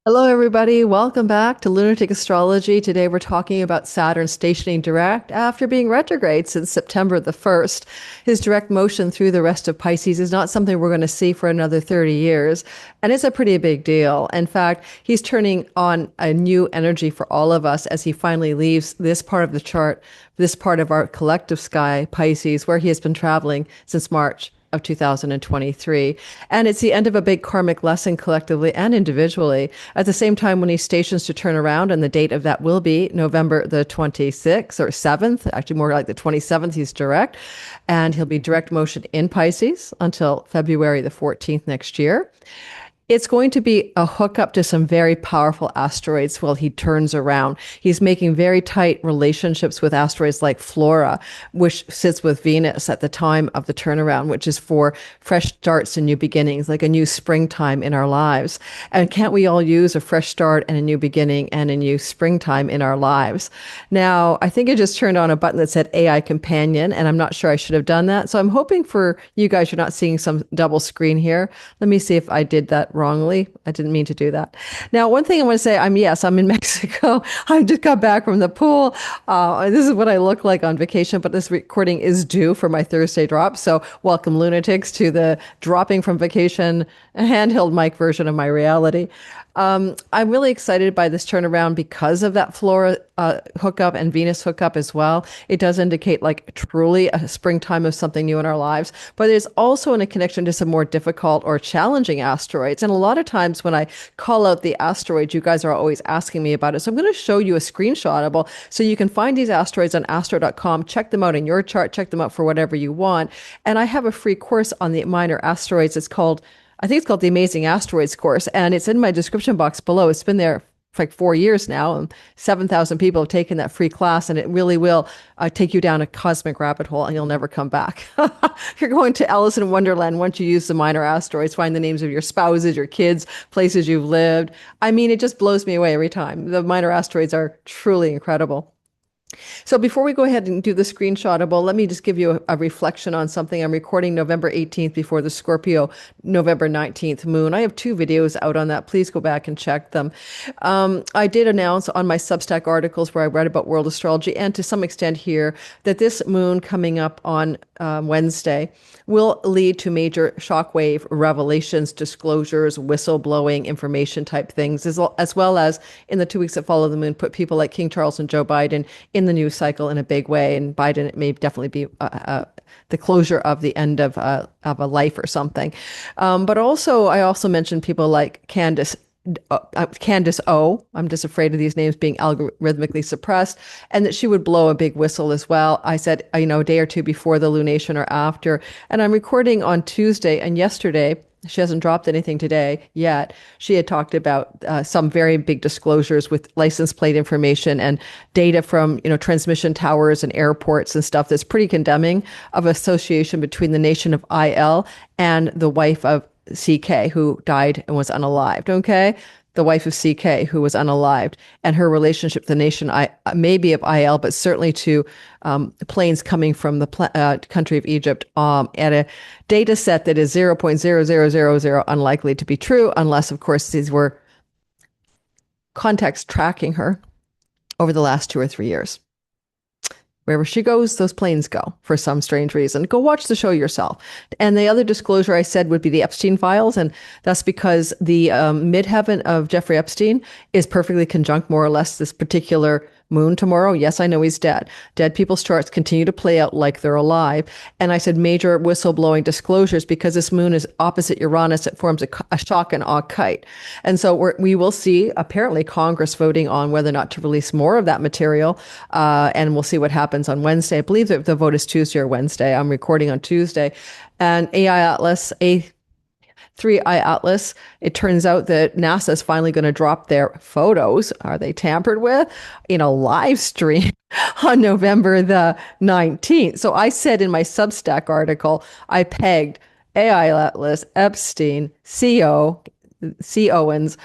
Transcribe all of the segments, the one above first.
Hello, everybody. Welcome back to Lunatic Astrology. Today we're talking about Saturn stationing direct after being retrograde since September the 1st. His direct motion through the rest of Pisces is not something we're going to see for another 30 years, and it's a pretty big deal. In fact, he's turning on a new energy for all of us as he finally leaves this part of the chart, this part of our collective sky, Pisces, where he has been traveling since March of 2023. And it's the end of a big karmic lesson collectively and individually. At the same time, when he stations to turn around, and the date of that will be November the 26th or 7th, actually more like the 27th, he's direct. And he'll be direct motion in Pisces until February the 14th next year. It's going to be a hookup to some very powerful asteroids while he turns around. He's making very tight relationships with asteroids like Flora, which sits with Venus at the time of the turnaround, which is for fresh starts and new beginnings, like a new springtime in our lives. And can't we all use a fresh start and a new beginning and a new springtime in our lives? Now, I think I just turned on a button that said AI companion, and I'm not sure I should have done that. So I'm hoping for you guys, you're not seeing some double screen here. Let me see if I did that wrongly. I didn't mean to do that. Now, one thing I want to say, I'm in Mexico. I just got back from the pool. This is what I look like on vacation, but this recording is due for my Thursday drop. So welcome lunatics to the dropping from vacation handheld mic version of my reality. I'm really excited by this turnaround because of that Flora hookup and Venus hookup as well. It does indicate like truly a springtime of something new in our lives, but there's also in a connection to some more difficult or challenging asteroids. And a lot of times when I call out the asteroids, you guys are always asking me about it. So I'm going to show you a screenshotable so you can find these asteroids on astro.com, check them out in your chart, check them out for whatever you want. And I have a free course on the minor asteroids. I think it's called the Amazing Asteroids course, and it's in my description box below. It's been there for like 4 years now, and 7,000 people have taken that free class, and it really will take you down a cosmic rabbit hole, and you'll never come back. You're going to Alice in Wonderland once you use the minor asteroids, find the names of your spouses, your kids, places you've lived. I mean, it just blows me away every time. The minor asteroids are truly incredible. So before we go ahead and do the screenshotable, let me just give you a reflection on something. I'm recording November 18th before the Scorpio November 19th moon. I have two videos out on that. Please go back and check them. I did announce on my Substack articles where I read about world astrology and to some extent here that this moon coming up on Wednesday will lead to major shockwave revelations, disclosures, whistleblowing, information type things, as well as in the 2 weeks that follow the moon, put people like King Charles and Joe Biden in the news cycle in a big way. And Biden, it may definitely be the closure of the end of a life or something. But also, I also mentioned people like Candace O. I'm just afraid of these names being algorithmically suppressed, and that she would blow a big whistle as well. I said, a day or two before the lunation or after. And I'm recording on Tuesday, and yesterday, she hasn't dropped anything today yet. She had talked about some very big disclosures with license plate information and data from, transmission towers and airports and stuff that's pretty condemning of association between the nation of IL and the wife of CK, who died and was unalived. Okay. The wife of CK, who was unalived, and her relationship to the nation, maybe of IL, but certainly to planes coming from the country of Egypt at a data set that is 0.0000 unlikely to be true, unless, of course, these were contacts tracking her over the last 2 or 3 years. Wherever she goes, those planes go for some strange reason. Go watch the show yourself. And the other disclosure I said would be the Epstein files. And that's because the midheaven of Jeffrey Epstein is perfectly conjunct, more or less, this particular moon tomorrow. Yes, I know he's dead. Dead people's charts continue to play out like they're alive. And I said major whistleblowing disclosures because this moon is opposite Uranus. It forms a shock and awe kite. And so we will see apparently Congress voting on whether or not to release more of that material. And we'll see what happens on Wednesday. I believe that the vote is Tuesday or Wednesday. I'm recording on Tuesday. And A3i Atlas, it turns out that NASA is finally going to drop their photos, are they tampered with, in a live stream on November the 19th. So I said in my Substack article, I pegged AI Atlas, Epstein, CONs,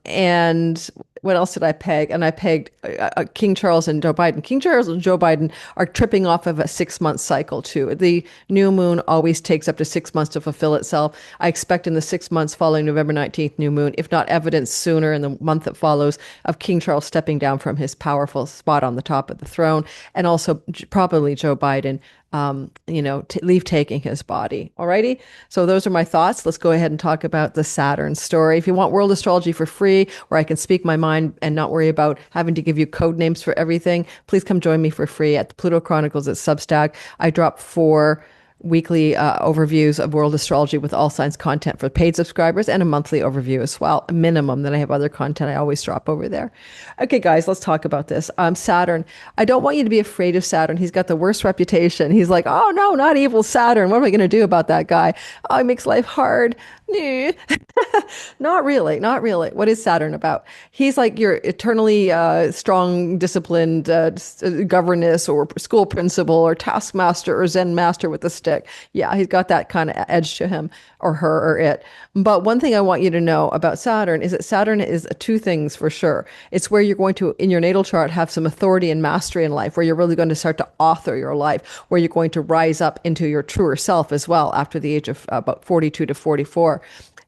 and what else did I peg? And I pegged King Charles and Joe Biden. King Charles and Joe Biden are tripping off of a 6-month cycle too. The new moon always takes up to 6 months to fulfill itself. I expect in the 6 months following November 19th new moon, if not evidence sooner in the month that follows, of King Charles stepping down from his powerful spot on the top of the throne, and also probably Joe Biden leave taking his body. Alrighty. So those are my thoughts. Let's go ahead and talk about the Saturn story. If you want world astrology for free, where I can speak my mind and not worry about having to give you code names for everything, please come join me for free at the Pluto Chronicles at Substack. I drop 4 weekly overviews of world astrology with all signs content for paid subscribers, and a monthly overview as well, a minimum. That I have other content I always drop over there. Okay, guys, let's talk about this. Saturn. I don't want you to be afraid of Saturn. He's got the worst reputation. He's like, oh no, not evil Saturn. What am I going to do about that guy? Oh, he makes life hard. Not really. Not really. What is Saturn about? He's like your eternally strong, disciplined governess or school principal or taskmaster or Zen master with a stick. Yeah, he's got that kind of edge to him, or her, or it. But one thing I want you to know about Saturn is that Saturn is 2 things for sure. It's where you're going to, in your natal chart, have some authority and mastery in life, where you're really going to start to author your life, where you're going to rise up into your truer self as well after the age of about 42 to 44.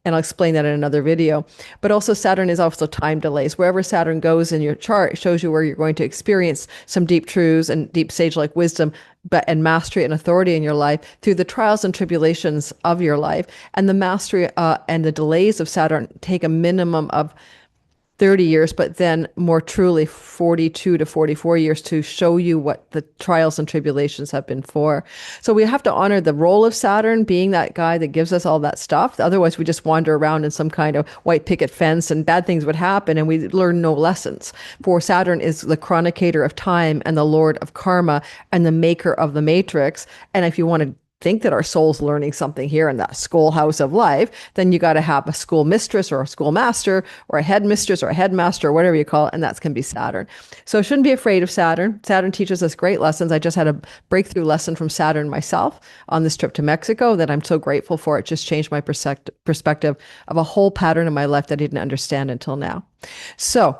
And I'll explain that in another video. But also Saturn is also time delays. Wherever Saturn goes in your chart, it shows you where you're going to experience some deep truths and deep sage-like wisdom, and mastery and authority in your life through the trials and tribulations of your life. And the mastery and the delays of Saturn take a minimum of 30 years, but then more truly 42 to 44 years to show you what the trials and tribulations have been for. So we have to honor the role of Saturn being that guy that gives us all that stuff. Otherwise, we just wander around in some kind of white picket fence and bad things would happen and we learn no lessons. For Saturn is the chronicator of time and the lord of karma and the maker of the matrix. And if you want to think that our soul's learning something here in that schoolhouse of life, then you got to have a school mistress or a school master or a headmistress or a headmaster or whatever you call it, and that's going to be Saturn. So shouldn't be afraid of Saturn. Saturn teaches us great lessons. I just had a breakthrough lesson from Saturn myself on this trip to Mexico that I'm so grateful for. It just changed my perspective of a whole pattern in my life that I didn't understand until now. So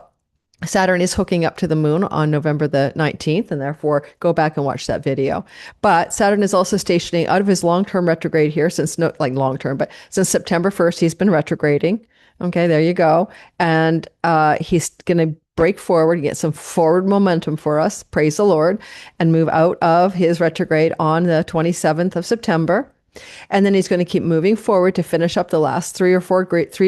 Saturn is hooking up to the moon on November the 19th, and therefore go back and watch that video. But Saturn is also stationing out of his long-term retrograde here since, but since September 1st, he's been retrograding. Okay, there you go. And he's going to break forward, get some forward momentum for us, praise the Lord, and move out of his retrograde on the 27th of September. And then he's going to keep moving forward to finish up the last 3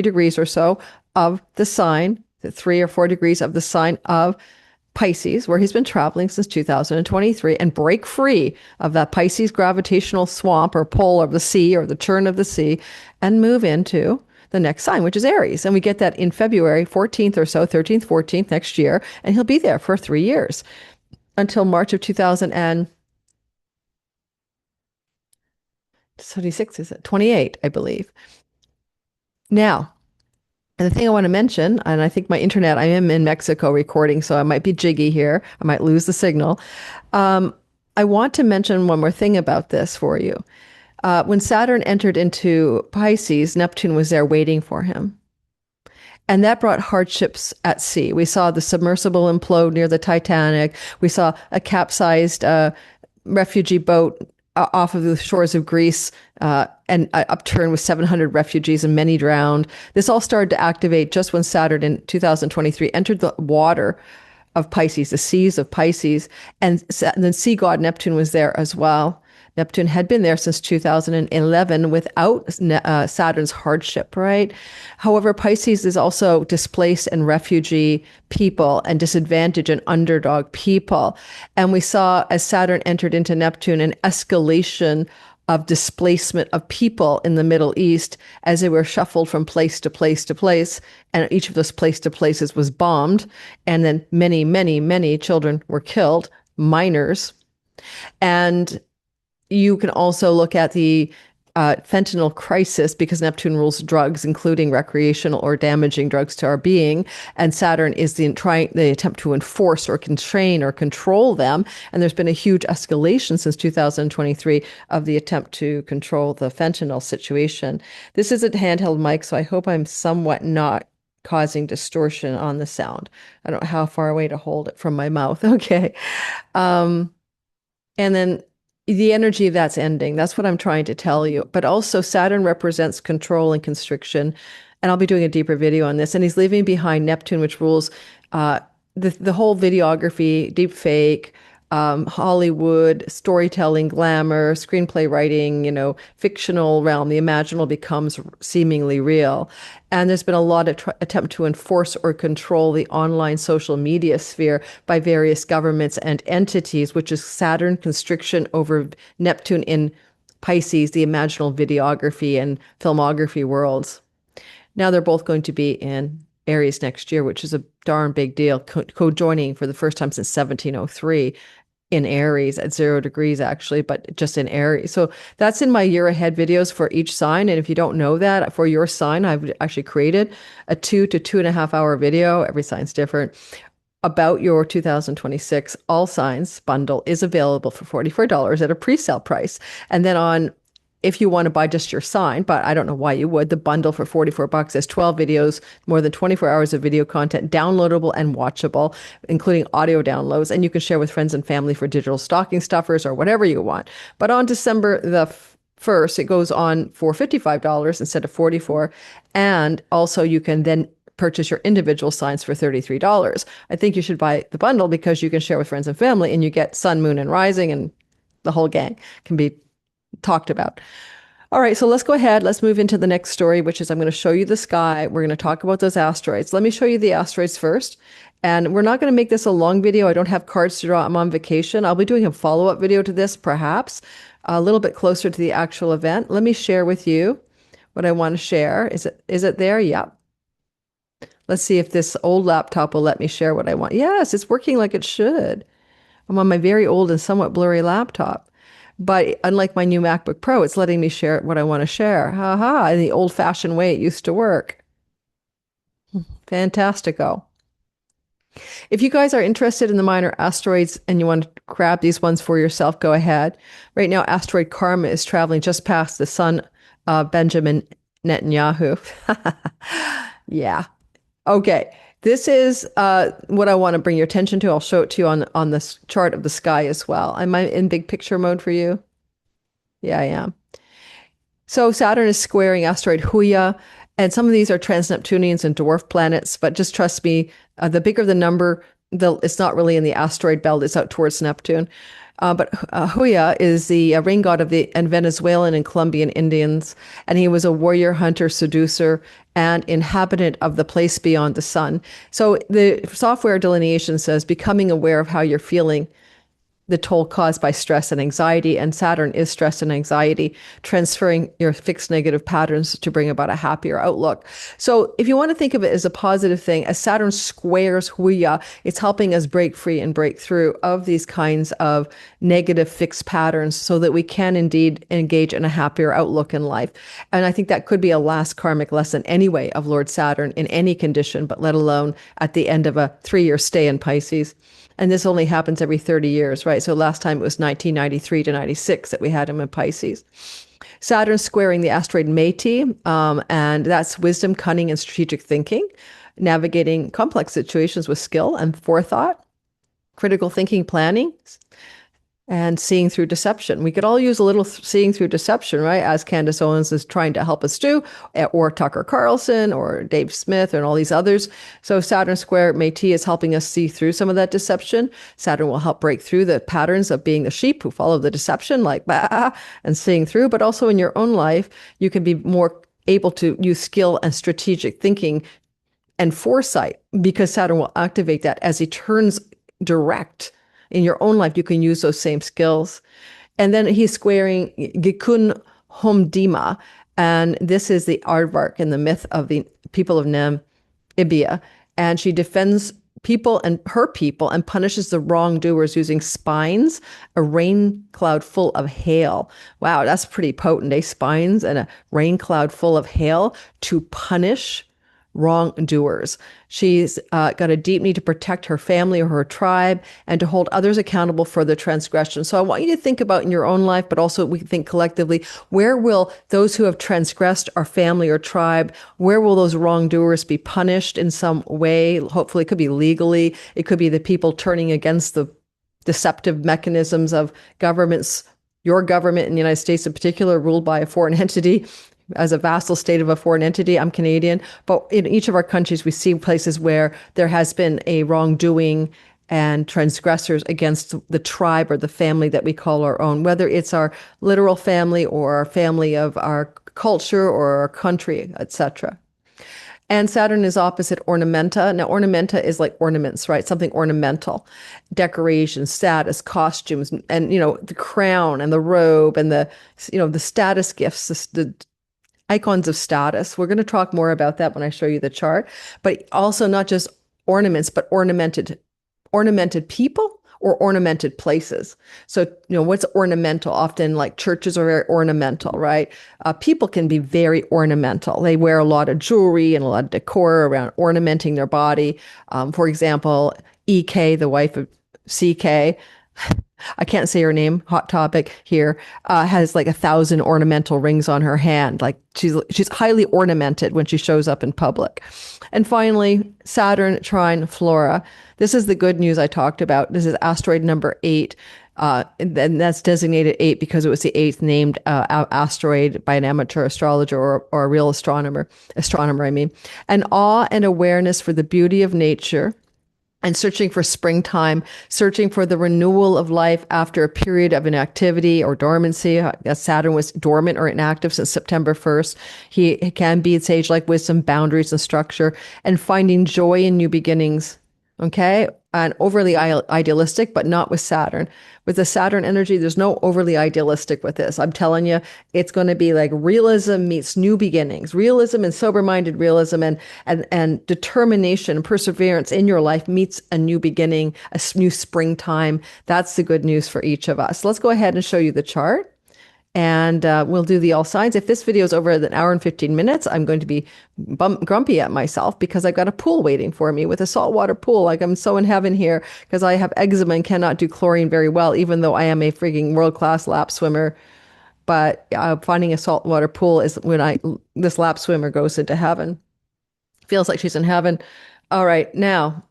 degrees or so of the sign, the 3 or 4 degrees of the sign of Pisces, where he's been traveling since 2023, and break free of that Pisces gravitational swamp or pull of the sea or the churn of the sea, and move into the next sign, which is Aries. And we get that in February 14th or so, 13th, 14th next year, and he'll be there for 3 years until March of 2026, is it? 28, I believe. Now, and the thing I want to mention, and I think my internet, I am in Mexico recording, so I might be jiggy here. I might lose the signal. I want to mention one more thing about this for you. When Saturn entered into Pisces, Neptune was there waiting for him. And that brought hardships at sea. We saw the submersible implode near the Titanic. We saw a capsized refugee boat off of the shores of Greece and upturned with 700 refugees and many drowned. This all started to activate just when Saturn in 2023 entered the water of Pisces, the seas of Pisces, and then sea god Neptune was there as well. Neptune had been there since 2011 without Saturn's hardship, right? However, Pisces is also displaced and refugee people and disadvantaged and underdog people. And we saw as Saturn entered into Neptune an escalation of displacement of people in the Middle East as they were shuffled from place to place to place. And each of those place to places was bombed. And then many, many, many children were killed, minors. And you can also look at the fentanyl crisis, because Neptune rules drugs, including recreational or damaging drugs to our being. And Saturn is the attempt to enforce or constrain or control them. And there's been a huge escalation since 2023 of the attempt to control the fentanyl situation. This is a handheld mic, so I hope I'm somewhat not causing distortion on the sound. I don't know how far away to hold it from my mouth. Okay. Um, and then the energy of that's ending. That's what I'm trying to tell you. But also, Saturn represents control and constriction. And I'll be doing a deeper video on this. And he's leaving behind Neptune, which rules uh, the whole videography, deep fake, Hollywood, storytelling, glamour, screenplay writing, fictional realm. The imaginal becomes seemingly real. And there's been a lot of attempt to enforce or control the online social media sphere by various governments and entities, which is Saturn constriction over Neptune in Pisces, the imaginal videography and filmography worlds. Now they're both going to be in Aries next year, which is a darn big deal, co-joining for the first time since 1703 in Aries at 0 degrees, actually, but just in Aries. So that's in my year ahead videos for each sign. And if you don't know that, for your sign, I've actually created a 2 to 2.5 hour video. Every sign's different. About your 2026 all signs bundle is available for $44 at a pre-sale price. And then if you want to buy just your sign, but I don't know why you would, the bundle for $44 has 12 videos, more than 24 hours of video content, downloadable and watchable, including audio downloads, and you can share with friends and family for digital stocking stuffers or whatever you want. But on December the 1st, it goes on for $55 instead of $44. And also you can then purchase your individual signs for $33. I think you should buy the bundle because you can share with friends and family and you get sun, moon, and rising, and the whole gang can be talked about. All right, so let's go ahead. Let's move into the next story, which is I'm going to show you the sky. We're going to talk about those asteroids. Let me show you the asteroids first. And we're not going to make this a long video. I don't have cards to draw. I'm on vacation. I'll be doing a follow-up video to this, perhaps, a little bit closer to the actual event. Let me share with you what I want to share. Is it there? Yep. Let's see if this old laptop will let me share what I want. Yes, it's working like it should. I'm on my very old and somewhat blurry laptop. But unlike my new MacBook Pro, it's letting me share what I want to share. In the old-fashioned way it used to work. Fantastico. If you guys are interested in the minor asteroids and you want to grab these ones for yourself, go ahead. Right now, asteroid Karma is traveling just past the sun, Benjamin Netanyahu. Yeah. Okay. This is what I want to bring your attention to. I'll show it to you on this chart of the sky as well. Am I in big picture mode for you? Yeah, I am. So Saturn is squaring asteroid Huya, and some of these are trans-Neptunians and dwarf planets, but just trust me, the bigger the number, it's not really in the asteroid belt, it's out towards Neptune. But Huya is the rain god of the Venezuelan and Colombian Indians, and he was a warrior, hunter, seducer, and inhabitant of the place beyond the sun. So the software delineation says becoming aware of how you're feeling, the toll caused by stress and anxiety, and Saturn is stress and anxiety, transferring your fixed negative patterns to bring about a happier outlook. So if you want to think of it as a positive thing, as Saturn squares Huya, it's helping us break free and break through of these kinds of negative fixed patterns so that we can indeed engage in a happier outlook in life. And I think that could be a last karmic lesson anyway of Lord Saturn in any condition, but let alone at the end of a 3-year stay in Pisces. And this only happens every 30 years, right? So last time it was 1993 to 96 that we had him in Pisces. Saturn squaring the asteroid Metis, and that's wisdom, cunning, and strategic thinking, navigating complex situations with skill and forethought, critical thinking, planning, and seeing through deception. We could all use a little seeing through deception, right? As Candace Owens is trying to help us do, or Tucker Carlson, or Dave Smith, and all these others. So Saturn square Métis is helping us see through some of that deception. Saturn will help break through the patterns of being the sheep who follow the deception, like bah, and seeing through. But also in your own life, you can be more able to use skill and strategic thinking and foresight, because Saturn will activate that as he turns direct. In your own life, you can use those same skills. And then he's squaring Gikun Homdima. And this is the aardvark in the myth of the people of Namibia. And she defends people and her people and punishes the wrongdoers using spines, a rain cloud full of hail. Wow, that's pretty potent, eh? Spines and a rain cloud full of hail to punish wrongdoers. She's got a deep need to protect her family or her tribe and to hold others accountable for their transgression. So I want you to think about in your own life, but also we can think collectively, where will those who have transgressed our family or tribe, where will those wrongdoers be punished in some way? Hopefully it could be legally. It could be the people turning against the deceptive mechanisms of governments, your government in the United States in particular, ruled by a foreign entity as a vassal state of a foreign entity. I'm Canadian, but in each of our countries, we see places where there has been a wrongdoing and transgressors against the tribe or the family that we call our own, whether it's our literal family or our family of our culture or our country, etc. And Saturn is opposite Ornamenta. Now, Ornamenta is like ornaments, right? Something ornamental, decoration, status, costumes, and, the crown and the robe and the status gifts, the icons of status. We're going to talk more about that when I show you the chart, but also not just ornaments, but ornamented people or ornamented places. So, what's ornamental? Often like churches are very ornamental, right? People can be very ornamental. They wear a lot of jewelry and a lot of decor around ornamenting their body. For example, EK, the wife of CK, I can't say her name, hot topic here, has like 1,000 ornamental rings on her hand. Like she's highly ornamented when she shows up in public. And finally, Saturn trine Flora. This is the good news I talked about. This is asteroid number 8. And that's designated 8 because it was the 8th named asteroid by an amateur astrologer or a real astronomer, I mean. An awe and awareness for the beauty of nature and searching for springtime, searching for the renewal of life after a period of inactivity or dormancy. Saturn was dormant or inactive since September 1st. He can be sage-like wisdom, boundaries, and structure, and finding joy in new beginnings. Okay? And overly idealistic, but not with Saturn. With the Saturn energy, there's no overly idealistic with this. I'm telling you, it's going to be like realism meets new beginnings. Realism and sober-minded realism and determination and perseverance in your life meets a new beginning, a new springtime. That's the good news for each of us. Let's go ahead and show you the chart. And we'll do the all signs. If this video is over an hour and 15 minutes, I'm going to be grumpy at myself because I've got a pool waiting for me with a saltwater pool. Like I'm so in heaven here because I have eczema and cannot do chlorine very well, even though I am a freaking world-class lap swimmer. But finding a saltwater pool is when this lap swimmer goes into heaven. Feels like she's in heaven. All right, now.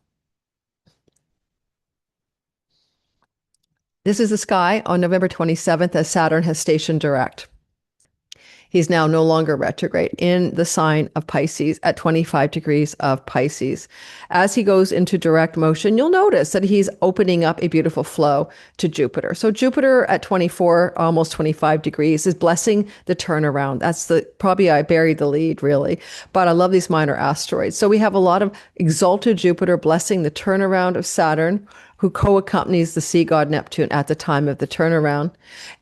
This is the sky on November 27th as Saturn has stationed direct. He's now no longer retrograde in the sign of Pisces at 25 degrees of Pisces. As he goes into direct motion, you'll notice that he's opening up a beautiful flow to Jupiter. So Jupiter at 24, almost 25 degrees is blessing the turnaround. Probably I buried the lead really, but I love these minor asteroids. So we have a lot of exalted Jupiter blessing the turnaround of Saturn, who co-accompanies the sea god Neptune at the time of the turnaround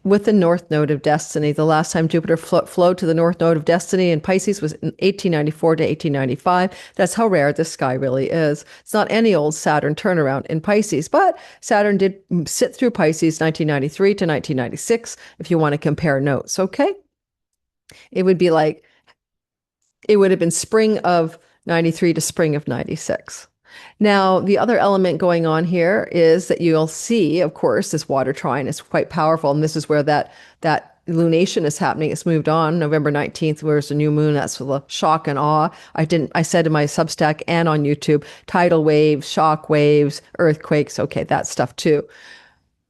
with the north node of destiny. The last time Jupiter flowed to the north node of destiny in Pisces was in 1894 to 1895. That's how rare this sky really is. It's not any old Saturn turnaround in Pisces, but Saturn did sit through Pisces 1993 to 1996, if you want to compare notes, okay? It would have been spring of 93 to spring of 96. Now, the other element going on here is that you'll see, of course, this water trine is quite powerful. And this is where that lunation is happening. It's moved on November 19th, where's the new moon. That's the shock and awe. I said in my Substack and on YouTube, tidal waves, shock waves, earthquakes. Okay, that stuff too.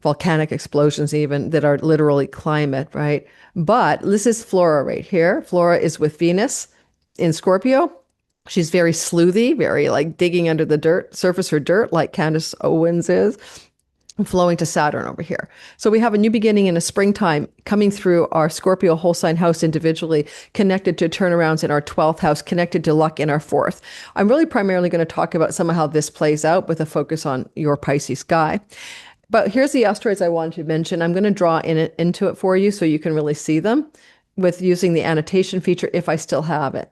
Volcanic explosions even that are literally climate, right? But this is Flora right here. Flora is with Venus in Scorpio. She's very sleuthy, very like digging under the dirt, surface or dirt, like Candace Owens is, flowing to Saturn over here. So we have a new beginning in a springtime coming through our Scorpio whole sign house individually, connected to turnarounds in our 12th house, connected to luck in our 4th. I'm really primarily going to talk about some of how this plays out with a focus on your Pisces sky. But here's the asteroids I wanted to mention. I'm going to draw into it for you so you can really see them with using the annotation feature if I still have it.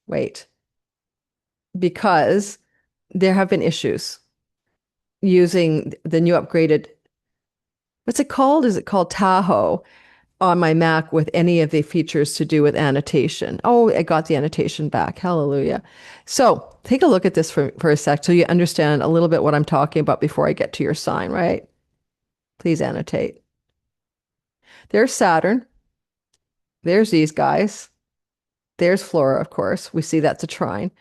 Wait. Because there have been issues using the new upgraded, what's it called? Is it called Tahoe? on my Mac with any of the features to do with annotation. Oh, I got the annotation back. Hallelujah. So take a look at this for a sec so you understand a little bit what I'm talking about before I get to your sign, right? Please annotate. There's Saturn. There's these guys. There's Flora, of course. We see that's a trine.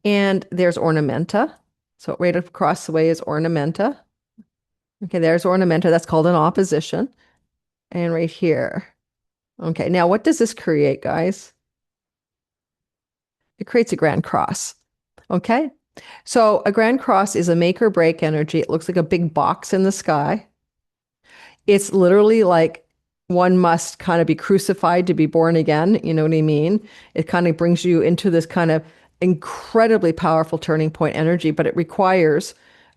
And there's Ornamenta. So right across the way is Ornamenta. Okay, there's Ornamenta. That's called an opposition. And right here. Okay, now what does this create, guys? It creates a grand cross. Okay, so a grand cross is a make or break energy. It looks like a big box in the sky. It's literally like one must kind of be crucified to be born again. You know what I mean? It kind of brings you into this kind of incredibly powerful turning point energy, but it requires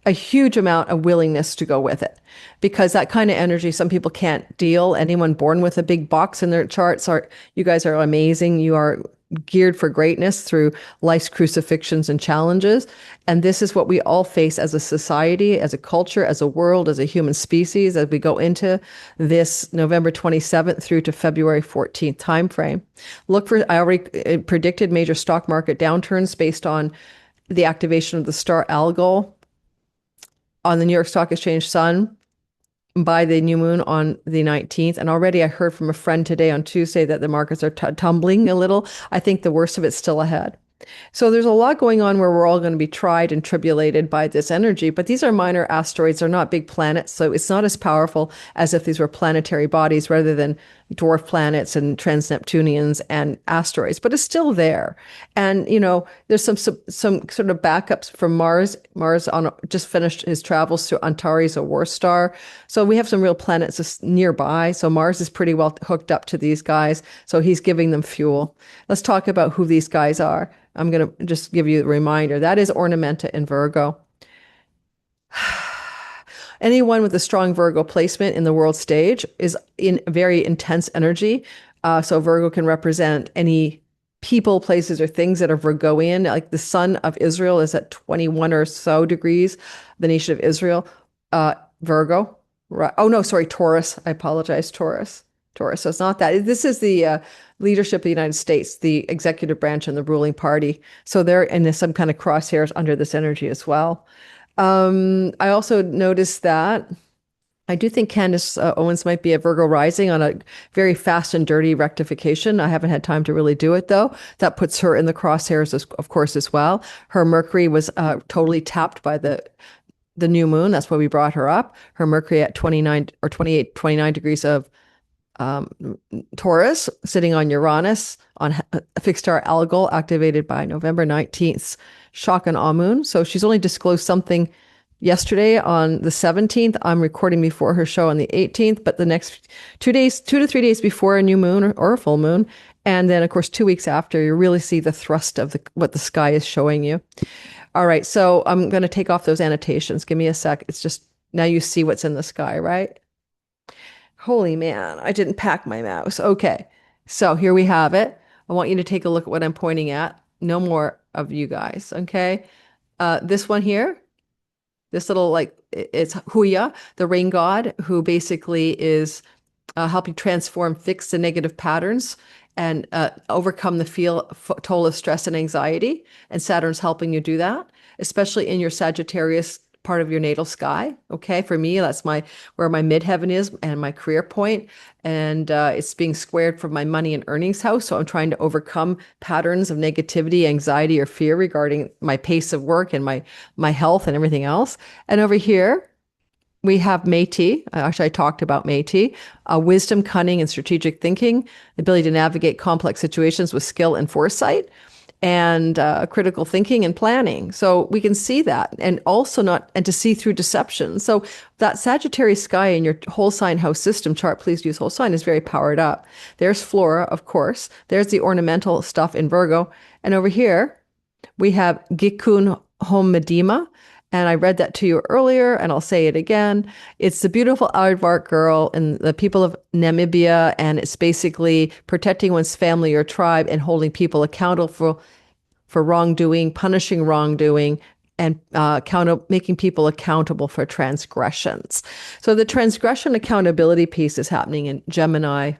a huge amount of willingness to go with it because that kind of energy, some people can't deal. Anyone born with a big box in their charts you guys are amazing. You are geared for greatness through life's crucifixions and challenges. And this is what we all face as a society, as a culture, as a world, as a human species, as we go into this November 27th through to February 14th timeframe. I already predicted major stock market downturns based on the activation of the star algol on the New York Stock Exchange Sun by the new moon on the 19th. And already I heard from a friend today on Tuesday that the markets are tumbling a little. I think the worst of it's still ahead. So there's a lot going on where we're all going to be tried and tribulated by this energy, but these are minor asteroids. They're not big planets, so it's not as powerful as if these were planetary bodies rather than dwarf planets and trans-Neptunians and asteroids, but it's still there. And, there's some sort of backups from Mars. Mars just finished his travels to Antares, a war star. So we have some real planets just nearby. So Mars is pretty well hooked up to these guys. So he's giving them fuel. Let's talk about who these guys are. I'm going to just give you a reminder. That is Ornamenta in Virgo. Anyone with a strong Virgo placement in the world stage is in very intense energy. So Virgo can represent any people, places, or things that are Virgoian. Like the sun of Israel is at 21 or so degrees, the nation of Israel. Virgo. Right. Oh, no, sorry, Taurus. I apologize, Taurus. Taurus. So it's not that. This is the leadership of the United States, the executive branch and the ruling party. So they're in some kind of crosshairs under this energy as well. I also noticed that I do think Candace Owens might be a Virgo rising on a very fast and dirty rectification. I haven't had time to really do it, though. That puts her in the crosshairs, of course, as well. Her Mercury was totally tapped by the new moon. That's why we brought her up. Her Mercury at 29 or 28, 29 degrees of Taurus, sitting on Uranus on a fixed star algol activated by November 19th, shock and awe moon. So she's only disclosed something yesterday on the 17th. I'm recording before her show on the 18th, but the next 2 to 3 days before a new moon or a full moon. And then, of course, 2 weeks after, you really see the thrust of what the sky is showing you. All right, so I'm going to take off those annotations. Give me a sec. It's just now you see what's in the sky, right? Holy man, I didn't pack my mouse. Okay, so here we have it. I want you to take a look at what I'm pointing at. No more of you guys, okay? This one here, this little it's Huya, the rain god, who basically is helping fix the negative patterns and overcome the toll of stress and anxiety. And Saturn's helping you do that, especially in your Sagittarius part of your natal sky. Okay, for me, that's where my midheaven is and my career point, and it's being squared from my money and earnings house. So I'm trying to overcome patterns of negativity, anxiety, or fear regarding my pace of work and my health and everything else. And over here, we have Metis. Actually, I talked about Metis. Wisdom, cunning, and strategic thinking, the ability to navigate complex situations with skill and foresight, and critical thinking and planning. So we can see that, and also to see through deception. So that Sagittarius sky in your whole sign house system chart, please use whole sign, is very powered up. There's Flora, of course. There's the ornamental stuff in Virgo. And over here, we have Gikun Home Medima. And I read that to you earlier, and I'll say it again. It's the beautiful aardvark girl and the people of Namibia, and it's basically protecting one's family or tribe and holding people accountable for wrongdoing, punishing wrongdoing, and making people accountable for transgressions. So the transgression accountability piece is happening in Gemini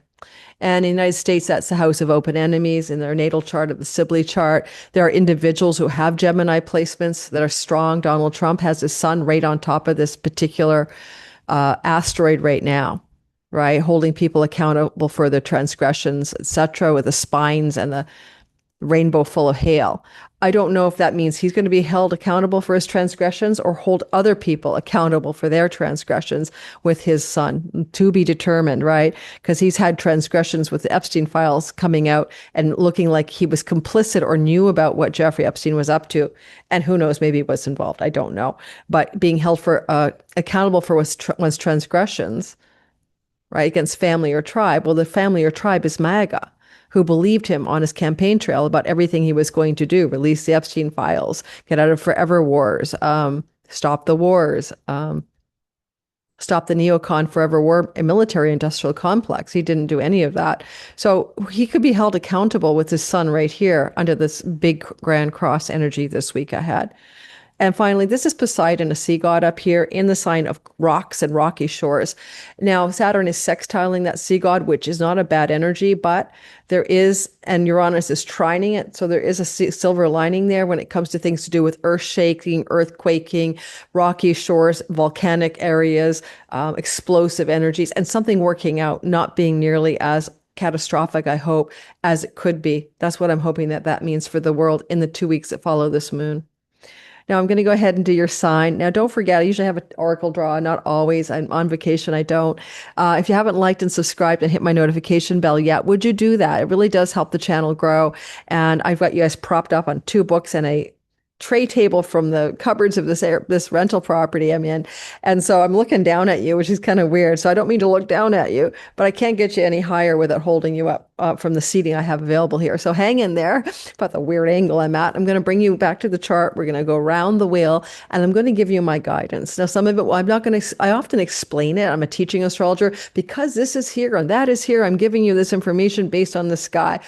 And in the United States, that's the house of open enemies in their natal chart of the Sibley chart. There are individuals who have Gemini placements that are strong. Donald Trump has his sun right on top of this particular asteroid right now, right? Holding people accountable for their transgressions, etc., with the spines and the rainbow full of hail. I don't know if that means he's going to be held accountable for his transgressions or hold other people accountable for their transgressions with his son, to be determined, right? Because he's had transgressions with the Epstein files coming out and looking like he was complicit or knew about what Jeffrey Epstein was up to. And who knows, maybe he was involved. I don't know. But being held for accountable for one's transgressions, right, against family or tribe. Well, the family or tribe is MAGA, who believed him on his campaign trail about everything he was going to do, release the Epstein files, get out of forever wars, stop the wars, stop the neocon forever war military industrial complex. He didn't do any of that. So he could be held accountable with his son right here under this big grand cross energy this week ahead. And finally, this is Poseidon, a sea god up here in the sign of rocks and rocky shores. Now, Saturn is sextiling that sea god, which is not a bad energy, but there is, and Uranus is trining it. So there is a silver lining there when it comes to things to do with earth shaking, earthquaking, rocky shores, volcanic areas, explosive energies, and something working out, not being nearly as catastrophic, I hope, as it could be. That's what I'm hoping that means for the world in the 2 weeks that follow this moon. Now I'm going to go ahead and do your sign. Now, don't forget, I usually have an oracle draw, not always. I'm on vacation. I don't. If you haven't liked and subscribed and hit my notification bell yet, would you do that? It really does help the channel grow. And I've got you guys propped up on 2 books and a tray table from the cupboards of this rental property I'm in. And so I'm looking down at you, which is kind of weird. So I don't mean to look down at you, but I can't get you any higher without holding you up from the seating I have available here. So hang in there about the weird angle I'm at. I'm going to bring you back to the chart. We're going to go around the wheel and I'm going to give you my guidance. Now, some of it, well, I'm not going to, I often explain it. I'm a teaching astrologer because this is here and that is here. I'm giving you this information based on the sky.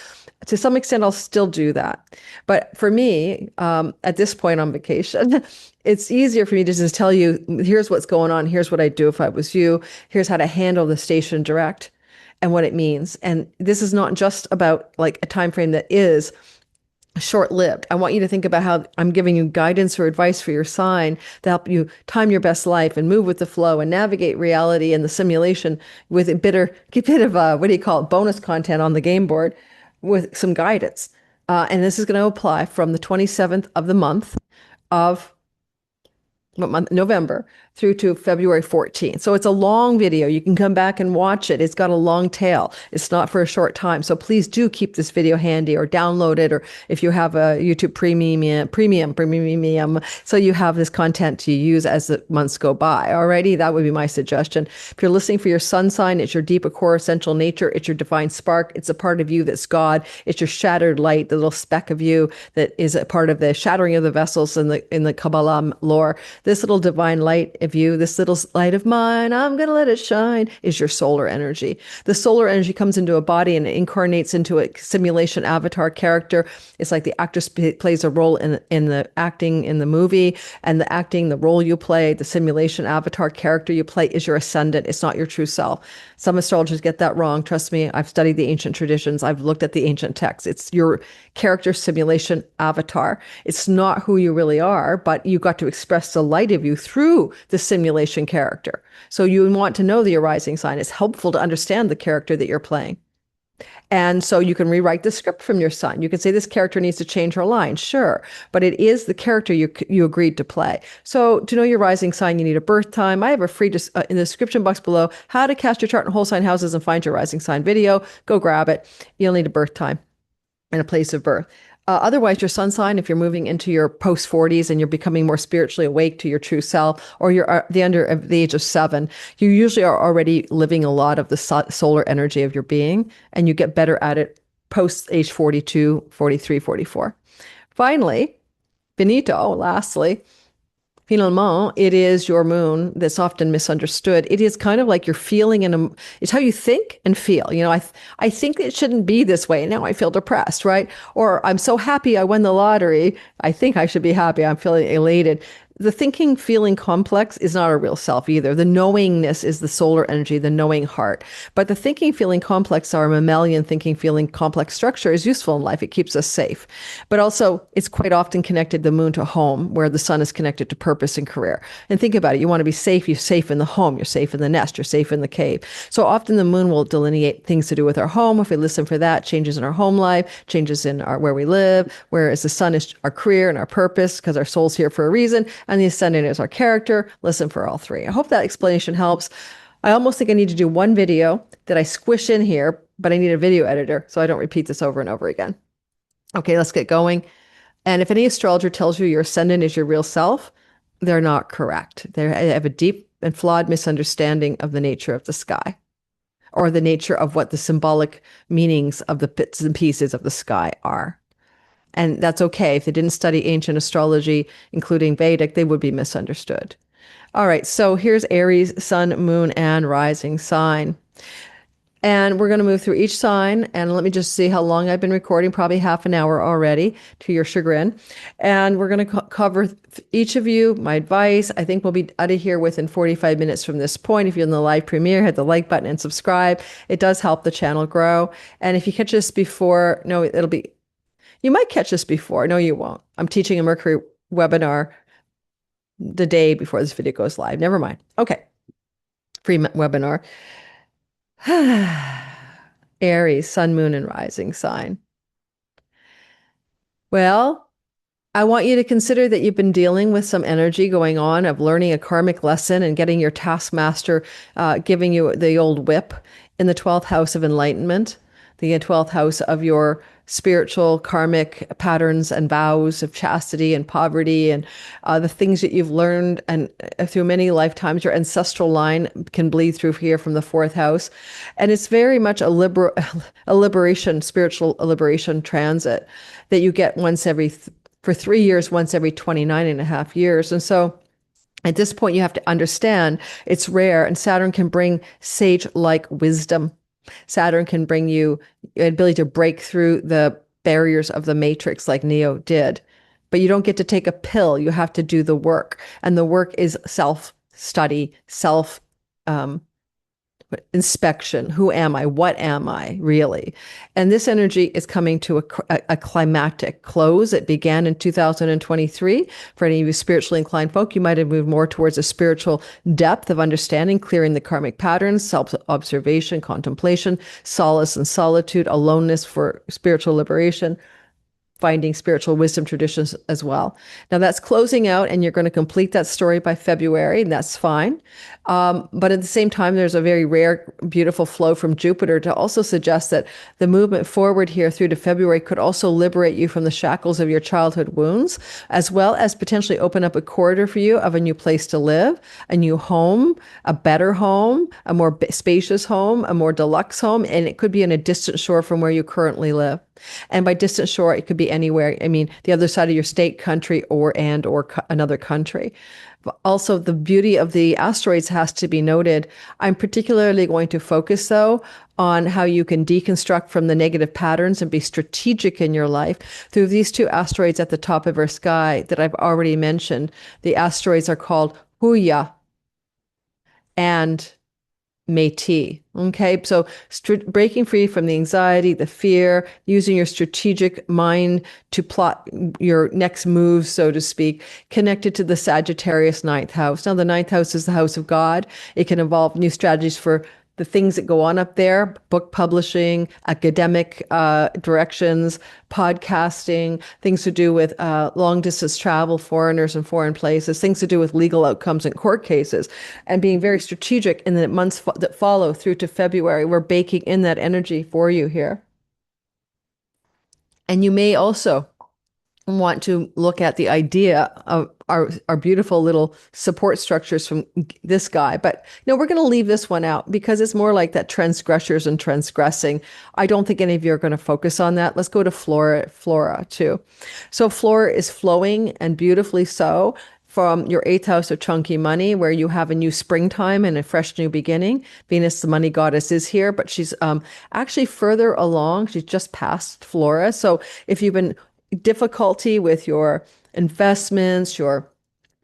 To some extent, I'll still do that. But for me, at this point on vacation, it's easier for me to just tell you, here's what's going on. Here's what I'd do if I was you. Here's how to handle the station direct and what it means. And this is not just about like a time frame that is short-lived. I want you to think about how I'm giving you guidance or advice for your sign to help you time your best life and move with the flow and navigate reality and the simulation with a bit of what do you call it, bonus content on the game board with some guidance. And this is going to apply from the 27th of the month of November through to February 14th. So it's a long video. You can come back and watch it. It's got a long tail. It's not for a short time. So please do keep this video handy or download it. Or if you have a YouTube premium, so you have this content to use as the months go by. Alrighty, that would be my suggestion. If you're listening for your sun sign, it's your deeper core essential nature. It's your divine spark. It's a part of you that's God. It's your shattered light, the little speck of you that is a part of the shattering of the vessels in the Kabbalah lore. This little divine light of you, this little light of mine, I'm going to let it shine, is your solar energy. The solar energy comes into a body and it incarnates into a simulation avatar character. It's like the actress plays a role in the acting in the movie, and the role you play, the simulation avatar character you play is your ascendant. It's not your true self. Some astrologers get that wrong. Trust me, I've studied the ancient traditions. I've looked at the ancient texts. It's your character simulation avatar. It's not who you really are, but you got to express the light of you through the simulation character. So you want to know the arising sign. It's helpful to understand the character that you're playing. And so you can rewrite the script from your sign. You can say this character needs to change her line. Sure. But it is the character you agreed to play. So to know your rising sign, you need a birth time. I have a free, in the description box below, how to cast your chart in whole sign houses and find your rising sign video. Go grab it. You'll need a birth time and a place of birth. Otherwise, your sun sign, if you're moving into your post 40s and you're becoming more spiritually awake to your true self, or you're under the age of 7, you usually are already living a lot of the solar energy of your being, and you get better at it post age 42, 43, 44. Finally, lastly, finalement, it is your moon that's often misunderstood. It is kind of like you're feeling it's how you think and feel. You know, I think it shouldn't be this way. Now I feel depressed, right? Or I'm so happy I won the lottery. I think I should be happy. I'm feeling elated. the thinking feeling complex is not a real self either. The knowingness is the solar energy, the knowing heart. But the thinking feeling complex, our mammalian thinking feeling complex structure, is useful in life. It keeps us safe. But also, it's quite often connected the moon to home, where the sun is connected to purpose and career. And think about it. You want to be safe. You're safe in the home. You're safe in the nest. You're safe in the cave. So often the moon will delineate things to do with our home. If we listen for that, changes in our home life, changes in our where we live, whereas the sun is our career and our purpose, because our soul's here for a reason, and the ascendant is our character. Listen for all three. I hope that explanation helps. I almost think I need to do one video that I squish in here, but I need a video editor so I don't repeat this over and over again. Okay, let's get going. And if any astrologer tells you your ascendant is your real self, they're not correct. They have a deep and flawed misunderstanding of the nature of the sky, or the nature of what the symbolic meanings of the bits and pieces of the sky are. And that's okay. If they didn't study ancient astrology, including Vedic, they would be misunderstood. All right, so here's Aries, sun, moon, and rising sign. And we're going to move through each sign. And let me just see how long I've been recording, probably half an hour already, to your chagrin. And we're going to cover each of you. My advice, I think we'll be out of here within 45 minutes from this point. If you're in the live premiere, hit the like button and subscribe. It does help the channel grow. And if you catch this before, no, you might catch this before. No, you won't. I'm teaching a Mercury webinar the day before this video goes live. Never mind. Okay. Free webinar. Aries, sun, moon, and rising sign. Well, I want you to consider that you've been dealing with some energy going on of learning a karmic lesson and getting your taskmaster giving you the old whip in the 12th house of enlightenment, the 12th house of your spiritual karmic patterns and vows of chastity and poverty, and the things that you've learned and through many lifetimes. Your ancestral line can bleed through here from the 4th house. And it's very much a liberation, spiritual liberation transit that you get for 3 years, once every 29 and a half years. And so at this point, you have to understand it's rare, and Saturn can bring sage-like wisdom. Saturn can bring you the ability to break through the barriers of the matrix like Neo did. But you don't get to take a pill. You have to do the work. And the work is self-study, self-inspection. Who am I? What am I really? And this energy is coming to a climactic close. It began in 2023. For any of you spiritually inclined folk, you might have moved more towards a spiritual depth of understanding, clearing the karmic patterns, self-observation, contemplation, solace and solitude, aloneness for spiritual liberation, finding spiritual wisdom traditions as well. Now that's closing out, and you're going to complete that story by February, and that's fine. But at the same time, there's a very rare, beautiful flow from Jupiter to also suggest that the movement forward here through to February could also liberate you from the shackles of your childhood wounds, as well as potentially open up a corridor for you of a new place to live, a new home, a better home, a more spacious home, a more deluxe home, and it could be in a distant shore from where you currently live. And by distant shore, it could be anywhere. I mean, the other side of your state, country, or another country. But also, the beauty of the asteroids has to be noted. I'm particularly going to focus, though, on how you can deconstruct from the negative patterns and be strategic in your life through these two asteroids at the top of our sky that I've already mentioned. The asteroids are called Huya and Metis. Okay, so breaking free from the anxiety, the fear, using your strategic mind to plot your next move, so to speak, connected to the Sagittarius 9th house. Now, the 9th house is the house of God. It can involve new strategies for the things that go on up there: book publishing, academic directions, podcasting, things to do with long distance travel, foreigners and foreign places, things to do with legal outcomes in court cases, and being very strategic in the months that follow through to February. We're baking in that energy for you here. And you may also want to look at the idea of our beautiful little support structures from this guy. But we're going to leave this one out because it's more like that transgressors and transgressing. I don't think any of you are going to focus on that. Let's go to Flora too. So Flora is flowing, and beautifully so, from your 8th house of chunky money, where you have a new springtime and a fresh new beginning. Venus, the money goddess, is here, but she's actually further along. She's just past Flora. So if you've been difficulty with your investments, your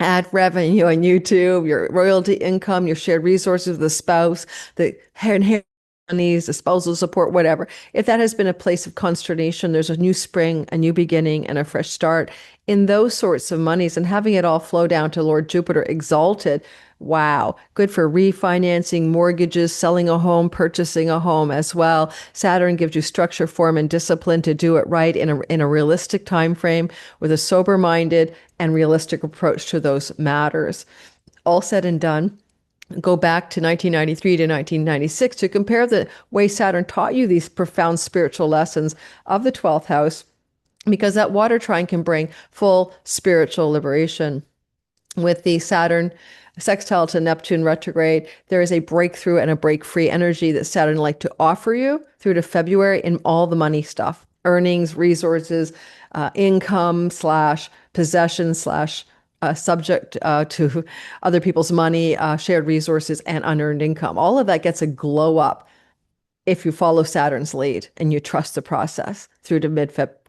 ad revenue on YouTube, your royalty income, your shared resources with the spouse, the inheritance monies, the spousal support, whatever. If that has been a place of consternation, there's a new spring, a new beginning, and a fresh start in those sorts of monies, and having it all flow down to Lord Jupiter exalted. Wow, good for refinancing, mortgages, selling a home, purchasing a home as well. Saturn gives you structure, form, and discipline to do it right in a realistic time frame with a sober-minded and realistic approach to those matters. All said and done, go back to 1993 to 1996 to compare the way Saturn taught you these profound spiritual lessons of the 12th house, because that water trine can bring full spiritual liberation. With the Saturn sextile to Neptune retrograde, there is a breakthrough and a break free energy that Saturn like to offer you through to February in all the money stuff, earnings, resources, income slash possession slash subject to other people's money, shared resources, and unearned income. All of that gets a glow up if you follow Saturn's lead and you trust the process through to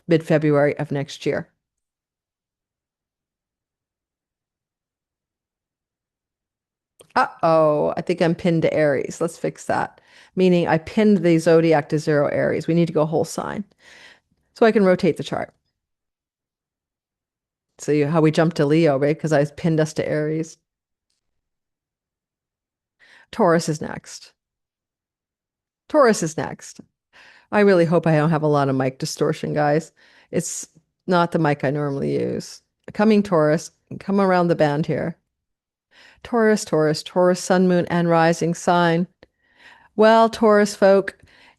mid-February of next year. Uh-oh, I think I'm pinned to Aries. Let's fix that. Meaning I pinned the zodiac to 0 Aries. We need to go whole sign. So I can rotate the chart. See how we jumped to Leo, right? Because I pinned us to Aries. Taurus is next. Taurus is next. I really hope I don't have a lot of mic distortion, guys. It's not the mic I normally use. Coming Taurus, come around the band here. Taurus, Taurus, Taurus, sun, moon, and rising sign. Well, Taurus folk,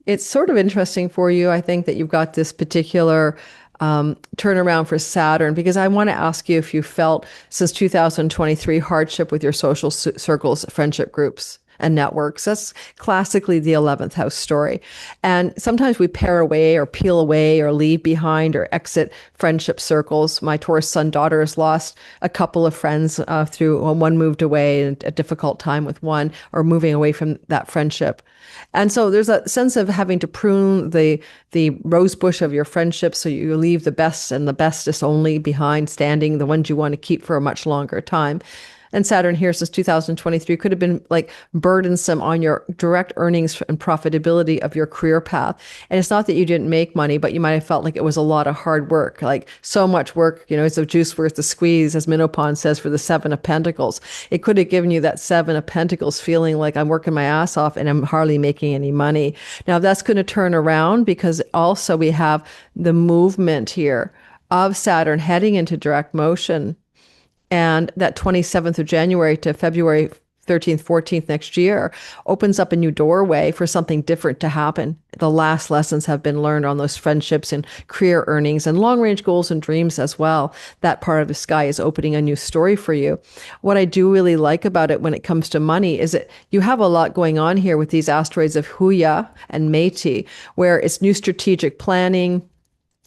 it's sort of interesting for you. I think that you've got this particular turnaround for Saturn, because I want to ask you if you felt since 2023 hardship with your social circles, friendship groups, and networks. That's classically the 11th house story. And sometimes we pair away or peel away or leave behind or exit friendship circles. My Taurus son daughter has lost a couple of friends through one moved away and a difficult time with one, or moving away from that friendship. And so there's a sense of having to prune the rose bush of your friendship, so you leave the best and the bestest only behind standing, the ones you want to keep for a much longer time. And Saturn here since 2023 could have been like burdensome on your direct earnings and profitability of your career path. And it's not that you didn't make money, but you might have felt like it was a lot of hard work, like so much work, is the juice worth the squeeze, as Minopon says, for the 7 of Pentacles. It could have given you that 7 of Pentacles feeling like I'm working my ass off and I'm hardly making any money. Now that's going to turn around, because also we have the movement here of Saturn heading into direct motion. And that 27th of January to February 13th, 14th next year opens up a new doorway for something different to happen. The last lessons have been learned on those friendships and career earnings and long-range goals and dreams as well. That part of the sky is opening a new story for you. What I do really like about it when it comes to money is that you have a lot going on here with these asteroids of Huya and Metis, where it's new strategic planning.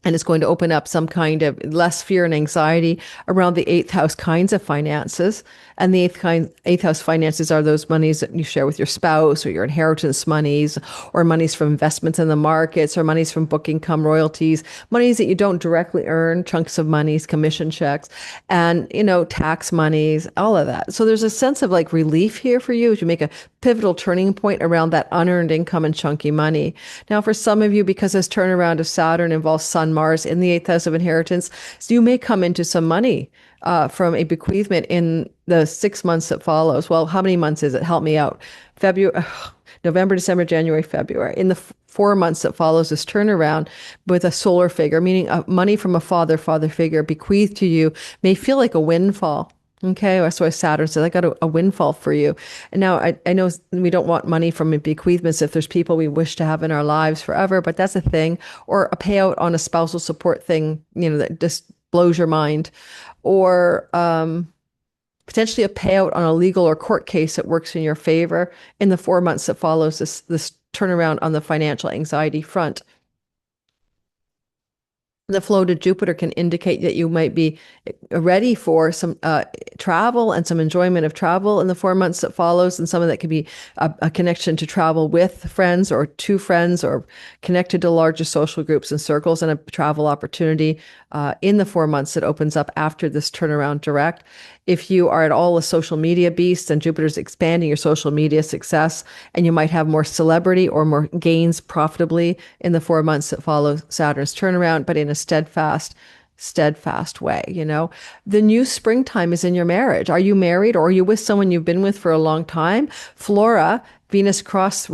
And it's going to open up some kind of less fear and anxiety around the 8th house kinds of finances. And the 8th house finances are those monies that you share with your spouse, or your inheritance monies, or monies from investments in the markets, or monies from book income, royalties, monies that you don't directly earn, chunks of monies, commission checks, and, tax monies, all of that. So there's a sense of like relief here for you as you make a pivotal turning point around that unearned income and chunky money. Now, for some of you, because this turnaround of Saturn involves Sun, Mars in the 8th house of inheritance, so you may come into some money from a bequeathment in the 6 months that follows. Well, how many months is it? Help me out. November, December, January, February. In the 4 months that follows this turnaround with a solar figure, meaning money from a father figure bequeathed to you, may feel like a windfall. Okay, that's why Saturn says, I got a windfall for you. And now I know we don't want money from bequeathments if there's people we wish to have in our lives forever, but that's a thing. Or a payout on a spousal support thing, that just blows your mind. Or potentially a payout on a legal or court case that works in your favor in the 4 months that follows this turnaround on the financial anxiety front. The flow to Jupiter can indicate that you might be ready for some travel and some enjoyment of travel in the 4 months that follows. And some of that could be a connection to travel with friends or to friends, or connected to larger social groups and circles, and a travel opportunity in the 4 months that opens up after this turnaround direct. If you are at all a social media beast, then Jupiter's expanding your social media success, and you might have more celebrity or more gains profitably in the 4 months that follow Saturn's turnaround, but in a steadfast way. The new springtime is in your marriage. Are you married, or are you with someone you've been with for a long time? Flora, Venus crossed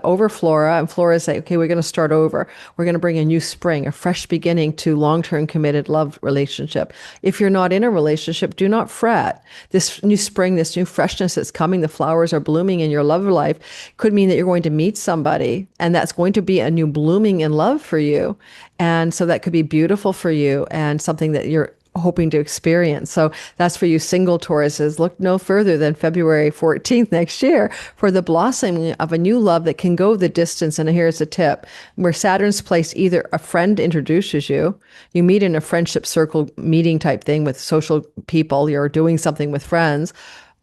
over Flora, and Flora is like, okay, we're going to start over. We're going to bring a new spring, a fresh beginning to long-term committed love relationship. If you're not in a relationship, do not fret. This new spring, this new freshness that's coming, the flowers are blooming in your love life, could mean that you're going to meet somebody, and that's going to be a new blooming in love for you. And so that could be beautiful for you and something that you're hoping to experience. So that's for you single Tauruses. Look no further than February 14th next year for the blossoming of a new love that can go the distance. And here's a tip: where Saturn's placed, either a friend introduces you, you meet in a friendship circle meeting type thing with social people, you're doing something with friends,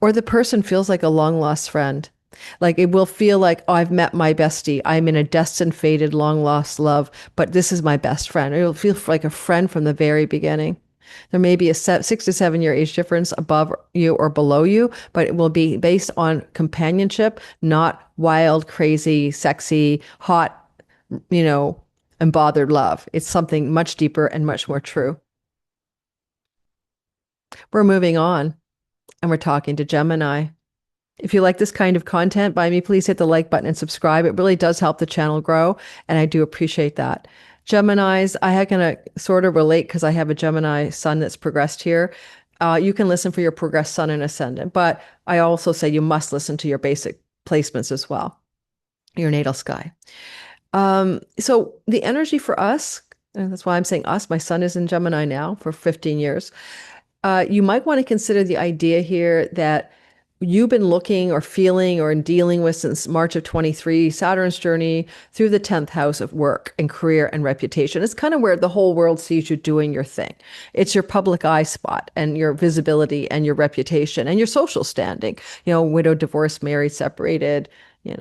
or the person feels like a long lost friend. Like it will feel like, oh, I've met my bestie. I'm in a destined, fated, long lost love, but this is my best friend. It will feel like a friend from the very beginning. There may be a 6 to 7 year age difference above you or below you, but it will be based on companionship, not wild, crazy, sexy, hot, and bothered love. It's something much deeper and much more true. We're moving on, and we're talking to Gemini. If you like this kind of content by me, please hit the like button and subscribe. It really does help the channel grow, and I do appreciate that. Geminis, I can sort of relate because I have a Gemini sun that's progressed here. You can listen for your progressed sun and ascendant, but I also say you must listen to your basic placements as well, your natal sky. So the energy for us, and that's why I'm saying us, my sun is in Gemini now for 15 years. You might want to consider the idea here that you've been looking or feeling or dealing with since March of 23, Saturn's journey through the 10th house of work and career and reputation. It's kind of where the whole world sees you doing your thing. It's your public eye spot and your visibility and your reputation and your social standing. Widowed, divorced, married, separated,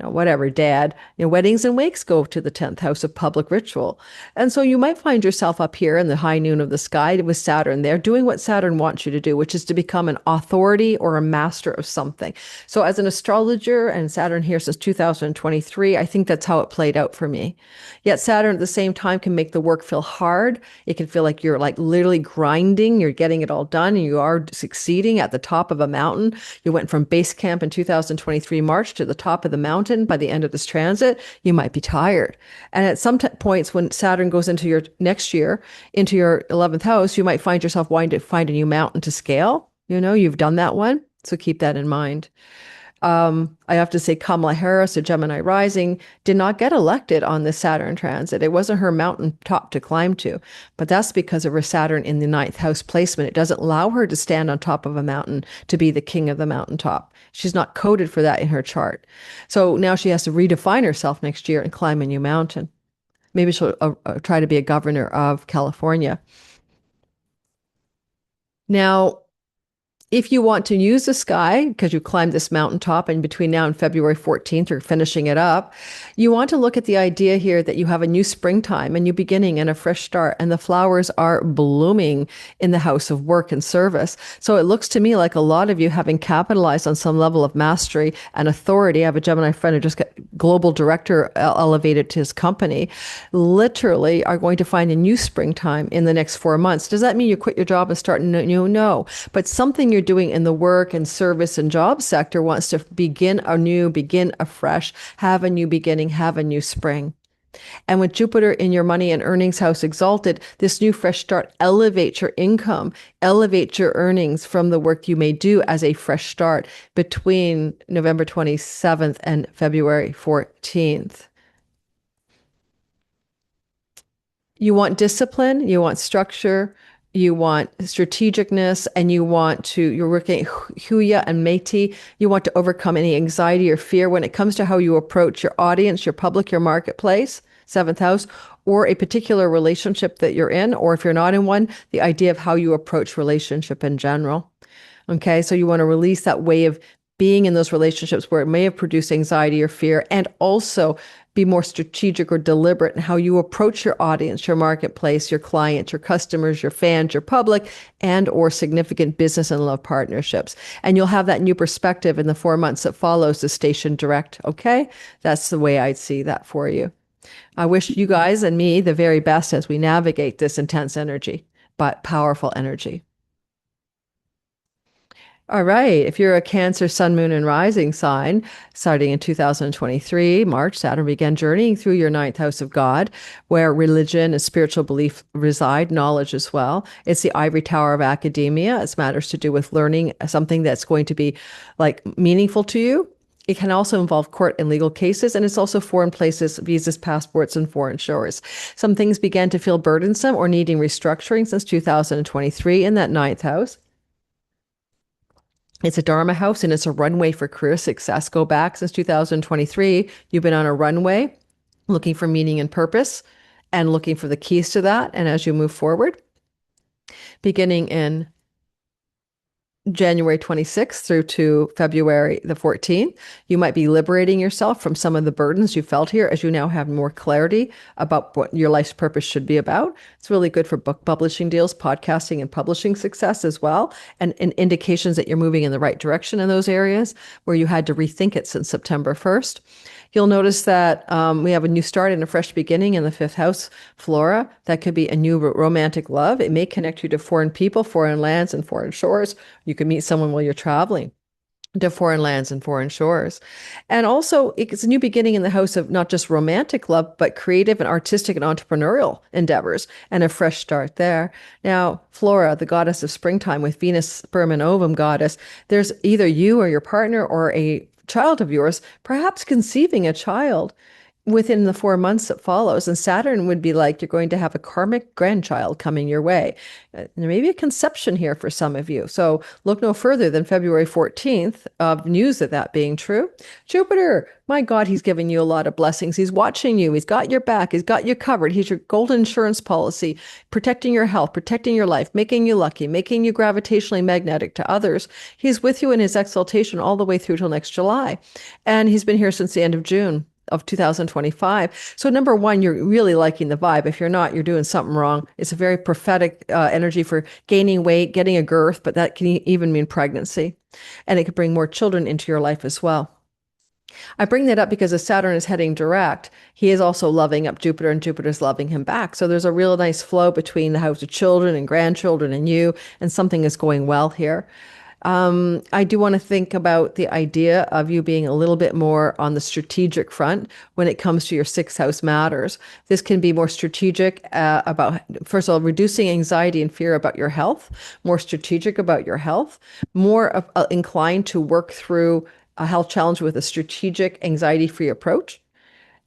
whatever, dad. Weddings and wakes go to the 10th house of public ritual. And so you might find yourself up here in the high noon of the sky with Saturn there, doing what Saturn wants you to do, which is to become an authority or a master of something. So as an astrologer, and Saturn here since 2023, I think that's how it played out for me. Yet Saturn at the same time can make the work feel hard. It can feel like you're like literally grinding, you're getting it all done, and you are succeeding at the top of a mountain. You went from base camp in 2023 March to the top of the mountain. By the end of this transit, you might be tired. And at some points when Saturn goes into your next year, into your 11th house, you might find yourself wanting to find a new mountain to scale. You've done that one. So keep that in mind. I have to say Kamala Harris, a Gemini rising, did not get elected on this Saturn transit. It wasn't her mountaintop to climb to, but that's because of her Saturn in the 9th house placement. It doesn't allow her to stand on top of a mountain to be the king of the mountaintop. She's not coded for that in her chart. So now she has to redefine herself next year and climb a new mountain. Maybe she'll try to be a governor of California. Now, if you want to use the sky, because you climbed this mountaintop and between now and February 14th, you're finishing it up, you want to look at the idea here that you have a new springtime, a new beginning, and a fresh start, and the flowers are blooming in the house of work and service. So it looks to me like a lot of you, having capitalized on some level of mastery and authority, I have a Gemini friend who just got global director elevated to his company, literally are going to find a new springtime in the next 4 months. Does that mean you quit your job and start new? No. But something you're doing in the work and service and job sector wants to begin anew, begin afresh, have a new beginning, have a new spring. And with Jupiter in your money and earnings house exalted, this new fresh start elevates your income, elevates your earnings from the work you may do as a fresh start between November 27th and February 14th. You want discipline, you want structure, you want strategicness, and you're working Huya and Metis. You want to overcome any anxiety or fear when it comes to how you approach your audience, your public, your marketplace, 7th house, or a particular relationship that you're in, or if you're not in one, the idea of how you approach relationship in general. Okay, so you want to release that way of being in those relationships where it may have produced anxiety or fear, and also be more strategic or deliberate in how you approach your audience, your marketplace, your clients, your customers, your fans, your public, and or significant business and love partnerships. And you'll have that new perspective in the 4 months that follows the station direct. Okay. That's the way I'd see that for you. I wish you guys and me the very best as we navigate this intense energy, but powerful energy. All right. If you're a Cancer, Sun, Moon, and Rising sign, starting in 2023, March, Saturn began journeying through your ninth house of God, where religion and spiritual belief reside, knowledge as well. It's the ivory tower of academia. It's matters to do with learning something that's going to be like meaningful to you. It can also involve court and legal cases, and it's also foreign places, visas, passports, and foreign shores. Some things began to feel burdensome or needing restructuring since 2023 in that ninth house. It's a Dharma house and it's a runway for career success. Go back since 2023. You've been on a runway looking for meaning and purpose and looking for the keys to that. And as you move forward, beginning in January 26th through to February the 14th, you might be liberating yourself from some of the burdens you felt here as you now have more clarity about what your life's purpose should be about. It's really good for book publishing deals, podcasting, and publishing success as well, and indications that you're moving in the right direction in those areas where you had to rethink it since September 1st. You'll notice that we have a new start and a fresh beginning in the fifth house, Flora. That could be a new romantic love. It may connect you to foreign people, foreign lands, and foreign shores. You can meet someone while you're traveling to foreign lands and foreign shores. And also, it's a new beginning in the house of not just romantic love, but creative and artistic and entrepreneurial endeavors, and a fresh start there. Now, Flora, the goddess of springtime with Venus, sperm and ovum goddess, there's either you or your partner or a child of yours, perhaps conceiving a child within the 4 months that follows. And Saturn would be like, you're going to have a karmic grandchild coming your way. There may be a conception here for some of you. So look no further than February 14th of news of that being true. Jupiter, my God, he's giving you a lot of blessings. He's watching you. He's got your back. He's got you covered. He's your golden insurance policy, protecting your health, protecting your life, making you lucky, making you gravitationally magnetic to others. He's with you in his exaltation all the way through till next July. And he's been here since the end of June of 2025. So number one, you're really liking the vibe. If you're not, you're doing something wrong. It's a very prophetic energy for gaining weight, getting a girth, but that can even mean pregnancy. And it could bring more children into your life as well. I bring that up because as Saturn is heading direct, he is also loving up Jupiter and Jupiter's loving him back. So there's a real nice flow between the house of children and grandchildren and you, and something is going well here. I do want to think about the idea of you being a little bit more on the strategic front when it comes to your sixth house matters. This can be more strategic about, first of all, reducing anxiety and fear about your health, more strategic about your health, more inclined to work through a health challenge with a strategic, anxiety-free approach.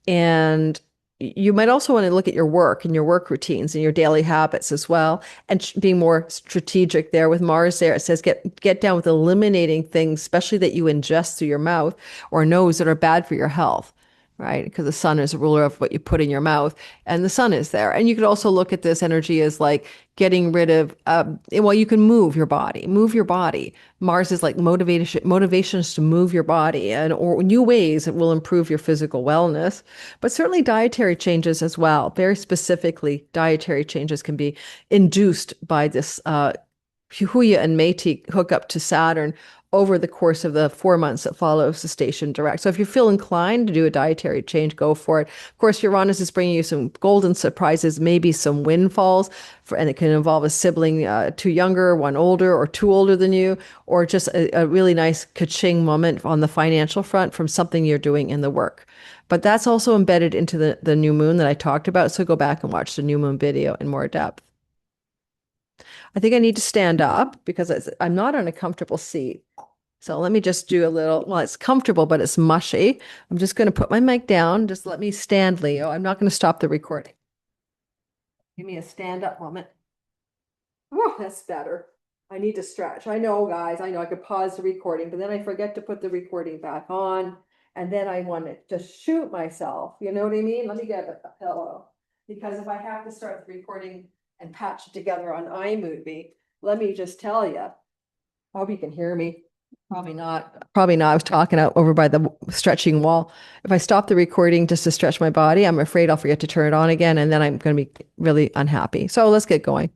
And you might also want to look at your work and your work routines and your daily habits as well, and being more strategic there. With Mars there, it says get down with eliminating things, especially that you ingest through your mouth or nose, that are bad for your health, right? Because the sun is a ruler of what you put in your mouth, and the sun is there. And you could also look at this energy as like getting rid of, well, you can move your body, move your body. Mars is like motivations to move your body and or new ways that will improve your physical wellness, but certainly dietary changes as well. Very specifically, dietary changes can be induced by this Huya and Metis hook up to Saturn over the course of the 4 months that follows the station direct. So if you feel inclined to do a dietary change, go for it. Of course, Uranus is bringing you some golden surprises, maybe some windfalls, and it can involve a sibling two younger, one older, or two older than you, or just a really nice ka-ching moment on the financial front from something you're doing in the work. But that's also embedded into the new moon that I talked about. So go back and watch the new moon video in more depth. I think I need to stand up because I'm not on a comfortable seat. So let me just do a little, well, it's comfortable, but it's mushy. I'm just going to put my mic down. Just let me stand, Leo. I'm not going to stop the recording. Give me a stand up moment. Oh, that's better. I need to stretch. I know, guys, I know I could pause the recording, but then I forget to put the recording back on. And then I want to just shoot myself. You know what I mean? Let me get a pillow. Because if I have to start the recording and patch it together on iMovie, let me just tell you, I hope you can hear me. Probably not. Probably not. I was talking out over by the stretching wall. If I stop the recording just to stretch my body, I'm afraid I'll forget to turn it on again, and then I'm going to be really unhappy. So let's get going.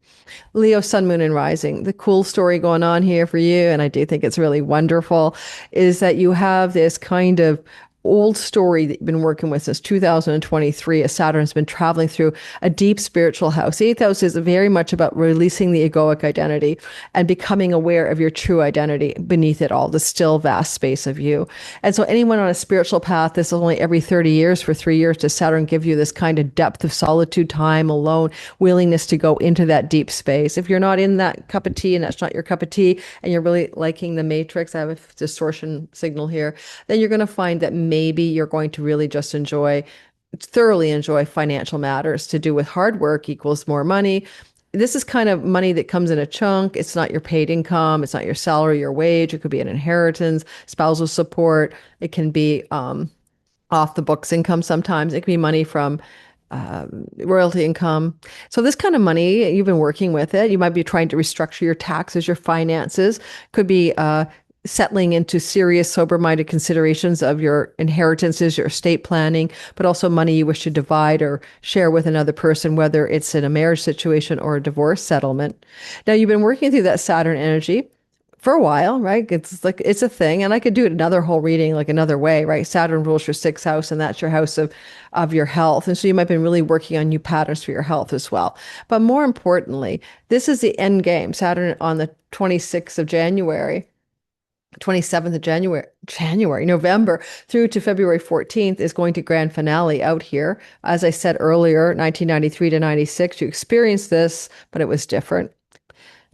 Leo, Sun, Moon, and Rising. The cool story going on here for you, and I do think it's really wonderful, is that you have this kind of old story that you've been working with since 2023 as Saturn has been traveling through a deep spiritual house. The eighth house is very much about releasing the egoic identity and becoming aware of your true identity beneath it all, the still vast space of you. And so anyone on a spiritual path, this is only every 30 years. For 3 years does Saturn give you this kind of depth of solitude, time alone, willingness to go into that deep space. If you're not in that cup of tea and that's not your cup of tea and you're really liking the matrix, I have a distortion signal here, then you're going to find that maybe you're going to really just thoroughly enjoy financial matters. To do with hard work equals more money. This is kind of money that comes in a chunk. It's not your paid income. It's not your salary, your wage. It could be an inheritance, spousal support. It can be off the books income sometimes. It can be money from royalty income. So this kind of money, you've been working with it. You might be trying to restructure your taxes, your finances. Could be settling into serious, sober-minded considerations of your inheritances, your estate planning, but also money you wish to divide or share with another person, whether it's in a marriage situation or a divorce settlement. Now, you've been working through that Saturn energy for a while, right? It's like, it's a thing. And I could do it another whole reading, like another way, right? Saturn rules your sixth house, and that's your house of your health. And so you might have been really working on new patterns for your health as well. But more importantly, this is the end game. Saturn on the 26th of January 27th of November through to February 14th is going to grand finale out here. As I said earlier, 1993 to 96, you experienced this, but it was different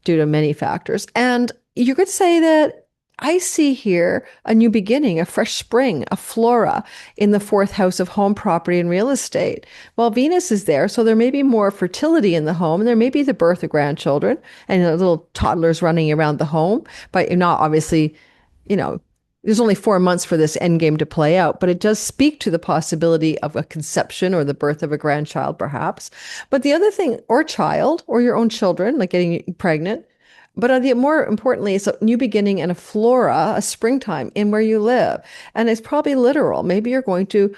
due to many factors. And you could say that I see here a new beginning, a fresh spring, a flora in the fourth house of home, property, and real estate. Well, Venus is there, so there may be more fertility in the home, and there may be the birth of grandchildren and little toddlers running around the home, but you're not obviously, there's only 4 months for this end game to play out, but it does speak to the possibility of a conception or the birth of a grandchild, perhaps. But the other thing, or child, or your own children, like getting pregnant. But more importantly, it's a new beginning and a flora, a springtime in where you live. And it's probably literal. Maybe you're going to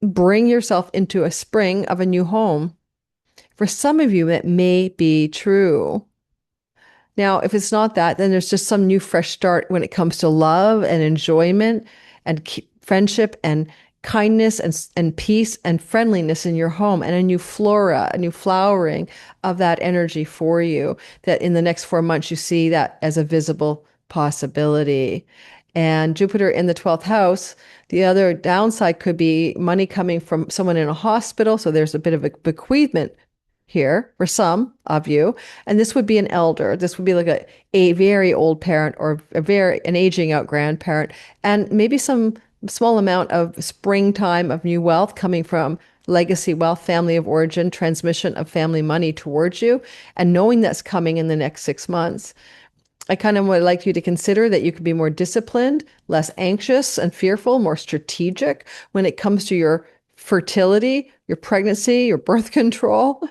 bring yourself into a spring of a new home. For some of you, it may be true. Now, if it's not that, then there's just some new fresh start when it comes to love and enjoyment and friendship and kindness and peace and friendliness in your home, and a new flora, a new flowering of that energy for you, that in the next 4 months you see that as a visible possibility. And Jupiter in the 12th house, the other downside could be money coming from someone in a hospital. So there's a bit of a bequeathment here for some of you. And this would be an elder. This would be like a very old parent or an aging out grandparent, and maybe some small amount of springtime of new wealth coming from legacy wealth, family of origin, transmission of family money towards you, and knowing that's coming in the next 6 months. I kind of would like you to consider that you could be more disciplined, less anxious and fearful, more strategic when it comes to your fertility, your pregnancy, your birth control,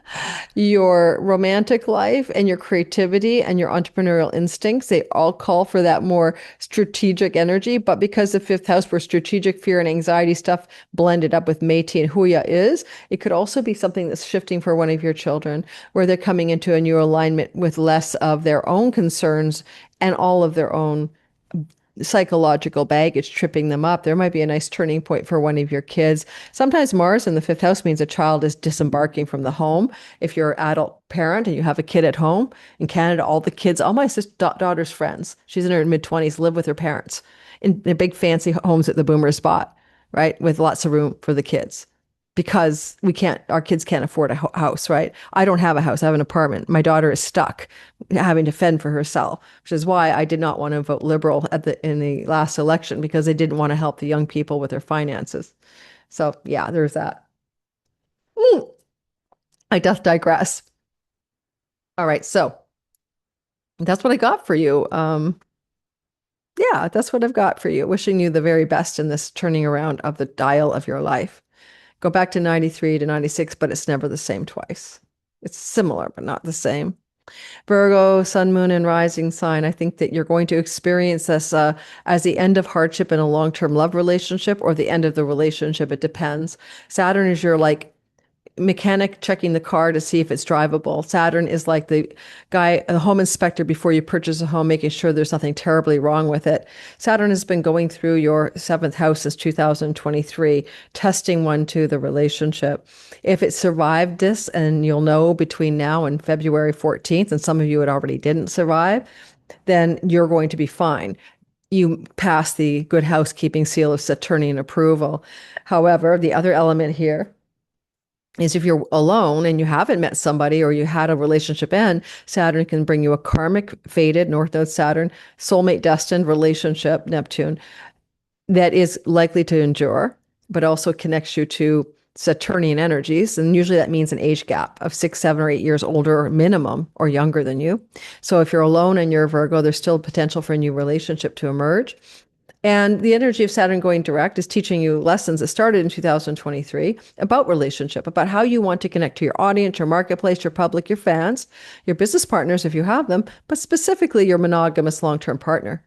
your romantic life, and your creativity and your entrepreneurial instincts. They all call for that more strategic energy. But because the fifth house, where strategic fear and anxiety stuff blended up with Metis and Huya is, it could also be something that's shifting for one of your children, where they're coming into a new alignment with less of their own concerns and all of their own psychological baggage tripping them up. There might be a nice turning point for one of your kids. Sometimes Mars in the fifth house means a child is disembarking from the home. If you're an adult parent and you have a kid at home in Canada, all my daughter's friends, she's in her mid-20s, live with her parents in big fancy homes at the Boomers bought, right? With lots of room for the kids. Because our kids can't afford a house, right? I don't have a house. I have an apartment. My daughter is stuck having to fend for herself, which is why I did not want to vote Liberal in the last election, because they didn't want to help the young people with their finances. So yeah, there's that. I doth digress. All right. So that's what I got for you. Yeah, that's what I've got for you. Wishing you the very best in this turning around of the dial of your life. Go back to 93 to 96, but it's never the same twice. It's similar, but not the same. Virgo, sun, moon, and rising sign. I think that you're going to experience this as the end of hardship in a long-term love relationship or the end of the relationship. It depends. Saturn is your like mechanic checking the car to see if it's drivable. Saturn is like the guy, a home inspector before you purchase a home, making sure there's nothing terribly wrong with it. Saturn has been going through your seventh house since 2023, testing one to the relationship. If it survived this, and you'll know between now and February 14th, and some of you it already didn't survive, then you're going to be fine. You pass the good housekeeping seal of Saturnian approval. However, the other element here is if you're alone and you haven't met somebody or you had a relationship end, Saturn can bring you a karmic, fated, North Node Saturn, soulmate destined relationship, Neptune, that is likely to endure, but also connects you to Saturnian energies. And usually that means an age gap of 6, 7, or 8 years older minimum or younger than you. So if you're alone and you're a Virgo, there's still potential for a new relationship to emerge. And the energy of Saturn going direct is teaching you lessons that started in 2023 about relationship, about how you want to connect to your audience, your marketplace, your public, your fans, your business partners if you have them, but specifically your monogamous long-term partner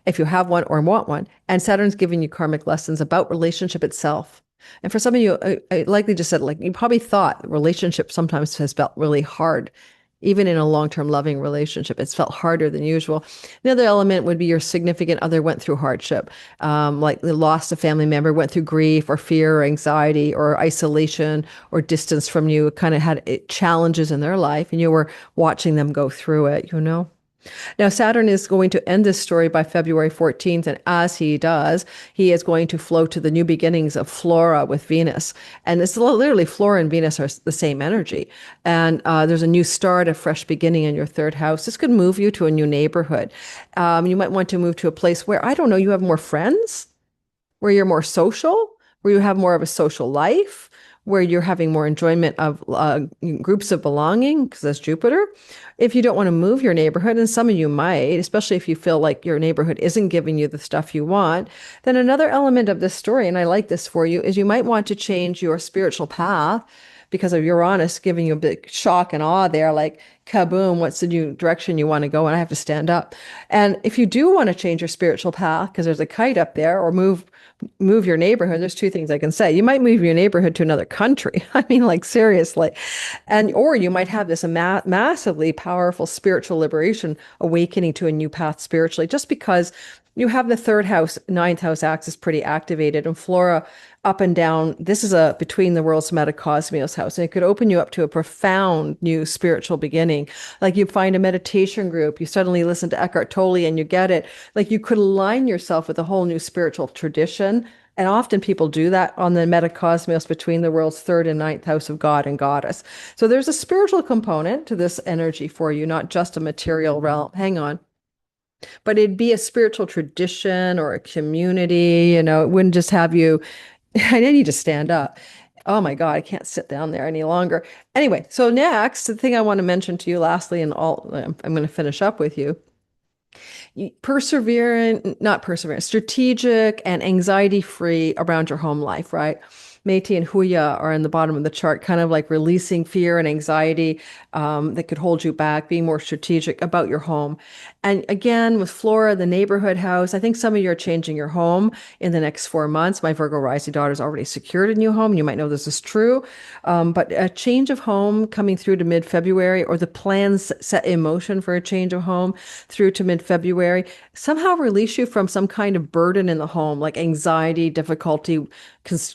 if you have one or want one. And Saturn's giving you karmic lessons about relationship itself. And for some of you, I likely just said, like, you probably thought relationship sometimes has felt really hard. Even in a long-term loving relationship, it's felt harder than usual. The other element would be your significant other went through hardship, like they lost a family member, went through grief or fear or anxiety or isolation or distance from you, kind of had challenges in their life, and you were watching them go through it, you know? Now, Saturn is going to end this story by February 14th, and as he does, he is going to flow to the new beginnings of Flora with Venus. And it's literally Flora and Venus are the same energy. And there's a new start, a fresh beginning in your third house. This could move you to a new neighborhood. You might want to move to a place where, I don't know, you have more friends, where you're more social, where you have more of a social life, where you're having more enjoyment of groups of belonging, because that's Jupiter. If you don't want to move your neighborhood, and some of you might, especially if you feel like your neighborhood isn't giving you the stuff you want, then another element of this story, and I like this for you, is you might want to change your spiritual path because of Uranus giving you a big shock and awe there, like, kaboom, what's the new direction you want to go? And I have to stand up. And if you do want to change your spiritual path, because there's a kite up there, or move your neighborhood, there's two things I can say. You might move your neighborhood to another country. I mean, like, seriously. And or you might have this massively powerful spiritual liberation awakening to a new path spiritually, just because you have the third house, ninth house axis pretty activated, and Flora up and down. This is a between the worlds metacosmos house, and it could open you up to a profound new spiritual beginning. Like, you find a meditation group, you suddenly listen to Eckhart Tolle and you get it. Like, you could align yourself with a whole new spiritual tradition. And often people do that on the metacosmos between the world's third and ninth house of God and goddess. So there's a spiritual component to this energy for you, not just a material realm. Hang on. But it'd be a spiritual tradition or a community, you know, it wouldn't just have you. I need to stand up. Oh my God, I can't sit down there any longer. Anyway, so next, the thing I want to mention to you lastly, and I'm going to finish up with you, not perseverant, strategic and anxiety free around your home life, right? Metis and Huya are in the bottom of the chart, kind of like releasing fear and anxiety that could hold you back, being more strategic about your home. And again, with Flora, the neighborhood house, I think some of you are changing your home in the next 4 months. My Virgo rising daughter's already secured a new home. You might know this is true. But a change of home coming through to mid-February, or the plans set in motion for a change of home through to mid-February, somehow release you from some kind of burden in the home, like anxiety, difficulty,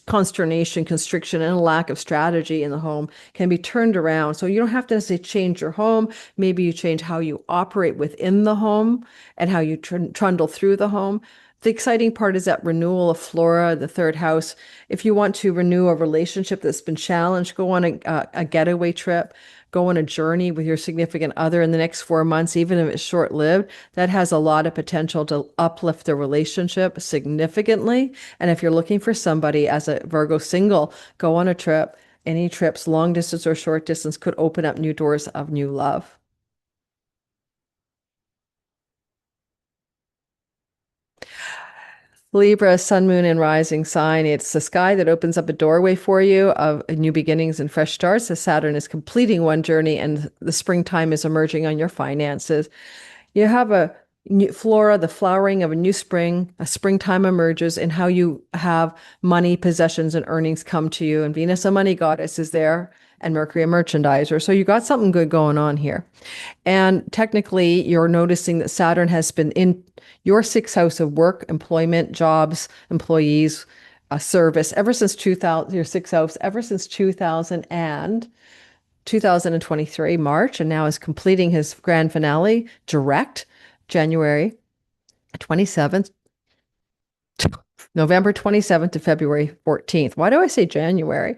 consternation, constriction, and a lack of strategy in the home can be turned around. So you don't have to necessarily change your home. Maybe you change how you operate within the home and how you trundle through the home. The exciting part is that renewal of Flora, the third house. If you want to renew a relationship that's been challenged, go on a getaway trip, go on a journey with your significant other in the next 4 months, even if it's short-lived. That has a lot of potential to uplift the relationship significantly. And if you're looking for somebody as a Virgo single, go on a trip. Any trips, long distance or short distance, could open up new doors of new love. Libra, sun, moon, and rising sign. It's the sky that opens up a doorway for you of new beginnings and fresh starts. The Saturn is completing one journey and the springtime is emerging on your finances. You have a new flora, the flowering of a new spring, a springtime emerges in how you have money, possessions, and earnings come to you. And Venus, a money goddess, is there, and Mercury, a merchandiser. So you got something good going on here. And technically, you're noticing that Saturn has been in your sixth house of work, employment, jobs, employees, service ever since 2000, your sixth house, ever since 2023, March, and now is completing his grand finale direct January 27th, November 27th to February 14th. Why do I say January?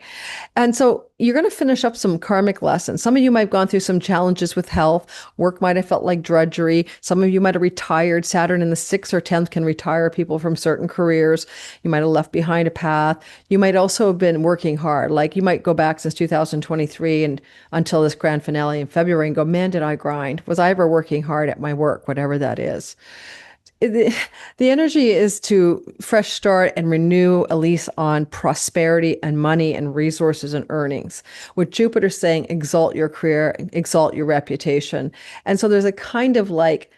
And so you're going to finish up some karmic lessons. Some of you might have gone through some challenges with health. Work might have felt like drudgery. Some of you might have retired. Saturn in the 6th or 10th can retire people from certain careers. You might have left behind a path. You might also have been working hard. Like you might go back since 2023 and until this grand finale in February and go, man, did I grind? Was I ever working hard at my work, whatever that is? The energy is to fresh start and renew a lease on prosperity and money and resources and earnings. With Jupiter saying, exalt your career, exalt your reputation. And so there's a kind of like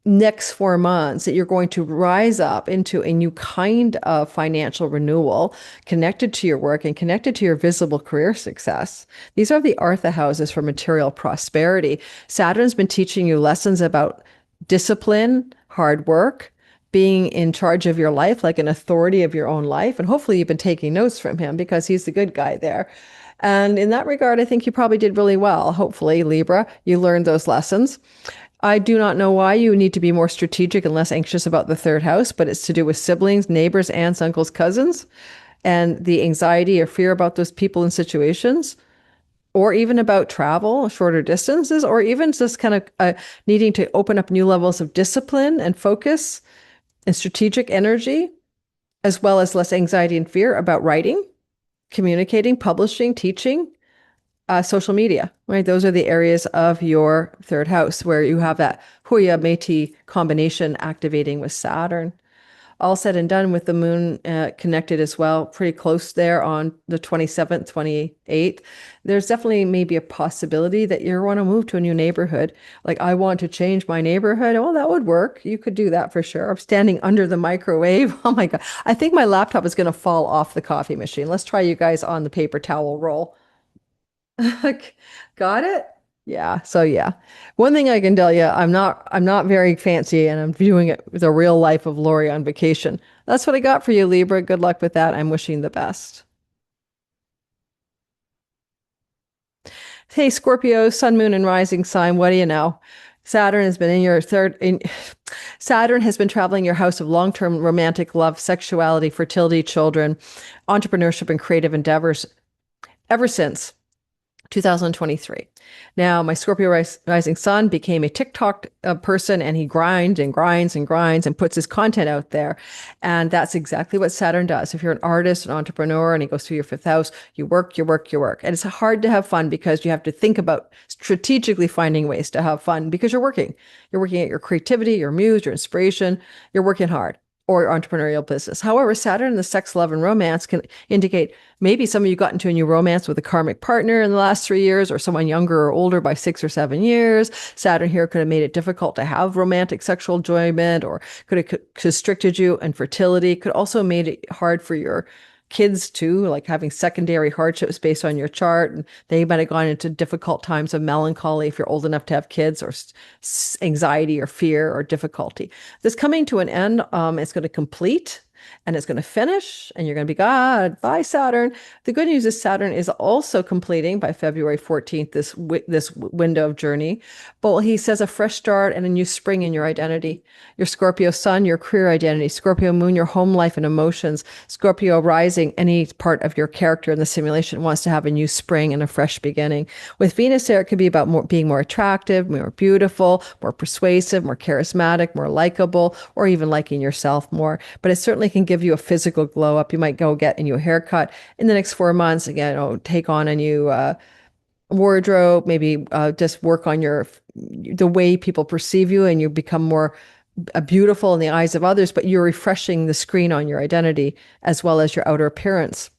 next 4 months that you're going to rise up into a new kind of financial renewal connected to your work and connected to your visible career success. These are the Artha houses for material prosperity. Saturn's been teaching you lessons about discipline, hard work, being in charge of your life, like an authority of your own life. And hopefully you've been taking notes from him because he's the good guy there. And in that regard, I think you probably did really well. Hopefully, Libra, you learned those lessons. I do not know why you need to be more strategic and less anxious about the third house, but it's to do with siblings, neighbors, aunts, uncles, cousins, and the anxiety or fear about those people and situations, or even about travel, shorter distances, or even just kind of needing to open up new levels of discipline and focus and strategic energy, as well as less anxiety and fear about writing, communicating, publishing, teaching, social media, right? Those are the areas of your third house where you have that Huya Metis combination activating with Saturn. All said and done with the moon connected as well, pretty close there on the 27th, 28th. There's definitely maybe a possibility that you want to move to a new neighborhood. Like, I want to change my neighborhood. Oh, that would work. You could do that for sure. I'm standing under the microwave. Oh my God. I think my laptop is going to fall off the coffee machine. Let's try you guys on the paper towel roll. Got it? Yeah. So yeah. One thing I can tell you, I'm not very fancy and I'm doing it with a real life of Lori on vacation. That's what I got for you, Libra. Good luck with that. I'm wishing the best. Hey, Scorpio, sun, moon, and rising sign. What do you know? Saturn has been in your Saturn has been traveling your house of long-term romantic love, sexuality, fertility, children, entrepreneurship, and creative endeavors ever since 2023. Now, my Scorpio rising sun became a TikTok person, and he grinds and grinds and grinds and puts his content out there. And that's exactly what Saturn does. If you're an artist, an entrepreneur, and he goes through your fifth house, you work, you work, you work. And it's hard to have fun because you have to think about strategically finding ways to have fun because you're working. You're working at your creativity, your muse, your inspiration. You're working hard. Or entrepreneurial business. However, Saturn in the sex, love, and romance can indicate maybe some of you got into a new romance with a karmic partner in the last 3 years, or someone younger or older by 6 or 7 years. Saturn here could have made it difficult to have romantic sexual enjoyment, or could have constricted you in fertility. Could also made it hard for your kids too, like having secondary hardships based on your chart. And they might have gone into difficult times of melancholy if you're old enough to have kids, or anxiety or fear or difficulty. This coming to an end, it's going to complete and it's going to finish, and you're going to be, God, bye, Saturn. The good news is Saturn is also completing by February 14th this window of journey. But he says a fresh start and a new spring in your identity. Your Scorpio sun, your career identity. Scorpio moon, your home life and emotions. Scorpio rising, any part of your character in the simulation wants to have a new spring and a fresh beginning. With Venus there, it could be about being more attractive, more beautiful, more persuasive, more charismatic, more likable, or even liking yourself more. But it certainly can give you a physical glow up. You might go get a new haircut in the next 4 months. Again, take on a new wardrobe, maybe just work on the way people perceive you, and you become more beautiful in the eyes of others, but you're refreshing the screen on your identity as well as your outer appearance.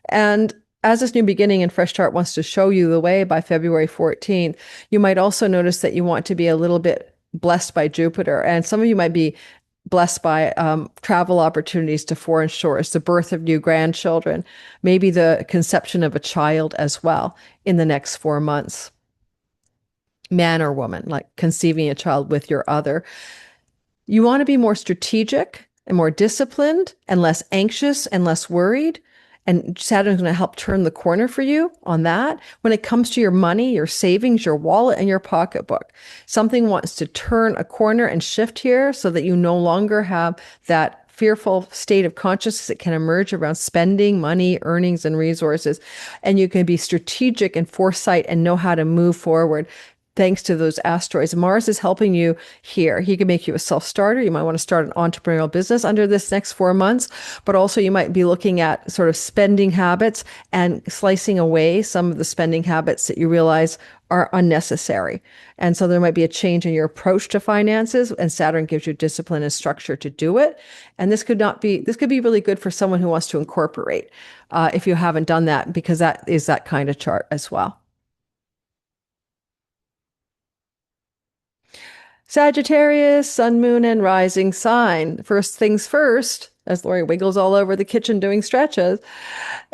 And as this new beginning and fresh start wants to show you the way by February 14th, you might also notice that you want to be a little bit blessed by Jupiter. And some of you might be blessed by travel opportunities to foreign shores, the birth of new grandchildren, maybe the conception of a child as well in the next 4 months. Man or woman, like conceiving a child with your other. You want to be more strategic and more disciplined and less anxious and less worried. And Saturn's going to help turn the corner for you on that. When it comes to your money, your savings, your wallet, and your pocketbook, something wants to turn a corner and shift here so that you no longer have that fearful state of consciousness that can emerge around spending money, earnings, and resources. And you can be strategic and foresight and know how to move forward. Thanks to those asteroids. Mars is helping you here. He can make you a self-starter. You might want to start an entrepreneurial business under this next 4 months, but also you might be looking at sort of spending habits and slicing away some of the spending habits that you realize are unnecessary. And so there might be a change in your approach to finances, and Saturn gives you discipline and structure to do it. And this could be really good for someone who wants to incorporate, if you haven't done that, because that is that kind of chart as well. Sagittarius, sun, moon, and rising sign. First things first, as Lori wiggles all over the kitchen doing stretches.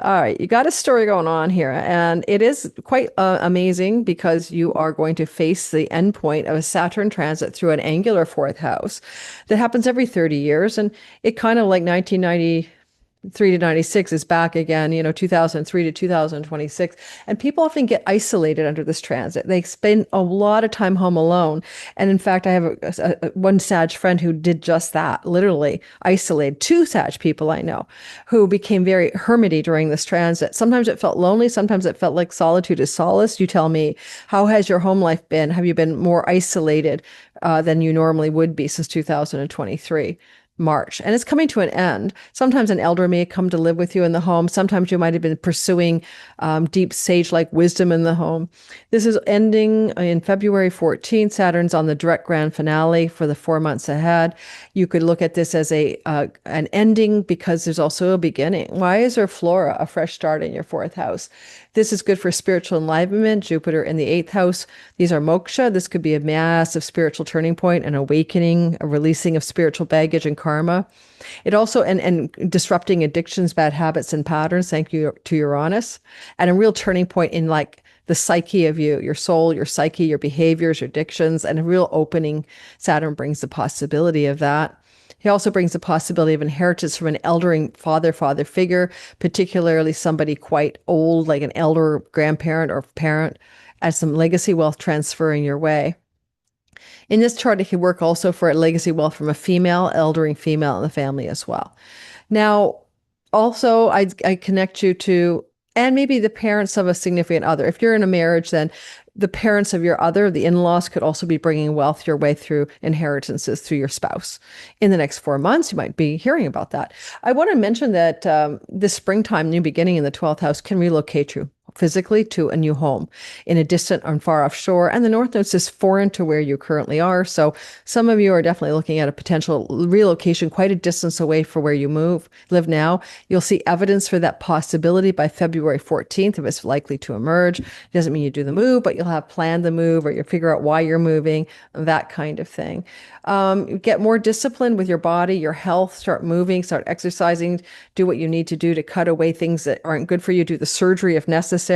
All right, you got a story going on here, and it is quite amazing because you are going to face the endpoint of a Saturn transit through an angular fourth house that happens every 30 years, and it kind of like 1993 to 96 is back again, 2003 to 2026. And people often get isolated under this transit. They spend a lot of time home alone. And in fact, I have one Sag friend who did just that, literally isolated. Two Sag people I know who became very hermity during this transit. Sometimes it felt lonely. Sometimes it felt like solitude is solace. You tell me, how has your home life been? Have you been more isolated than you normally would be since 2023? March, and it's coming to an end. Sometimes an elder may come to live with you in the home. Sometimes you might have been pursuing deep sage-like wisdom in the home. This is ending in February 14th. Saturn's on the direct grand finale for the 4 months ahead. You could look at this as an ending because there's also a beginning. Why is there Flora, a fresh start in your fourth house? This is good for spiritual enlightenment. Jupiter in the eighth house. These are moksha. This could be a massive spiritual turning point, an awakening, a releasing of spiritual baggage and karma. It also, and disrupting addictions, bad habits, and patterns. Thank you to Uranus. And a real turning point in like the psyche of you, your soul, your psyche, your behaviors, your addictions, and a real opening. Saturn brings the possibility of that. He also brings the possibility of inheritance from an eldering father figure, particularly somebody quite old, like an elder grandparent or parent, as some legacy wealth transferring your way. In this chart, it could work also for a legacy wealth from a female, eldering female in the family as well. Now, also, I connect you to, and maybe the parents of a significant other. If you're in a marriage, then the parents of your other, the in-laws, could also be bringing wealth your way through inheritances through your spouse. In the next 4 months, you might be hearing about that. I want to mention that this springtime, new beginning in the 12th house can relocate you physically to a new home in a distant and far off shore. And the North Node is foreign to where you currently are. So some of you are definitely looking at a potential relocation quite a distance away from where you live now. You'll see evidence for that possibility by February 14th if it's likely to emerge. It doesn't mean you do the move, but you'll have planned the move or you figure out why you're moving, that kind of thing. Get more disciplined with your body, your health, start moving, start exercising, do what you need to do to cut away things that aren't good for you, do the surgery if necessary,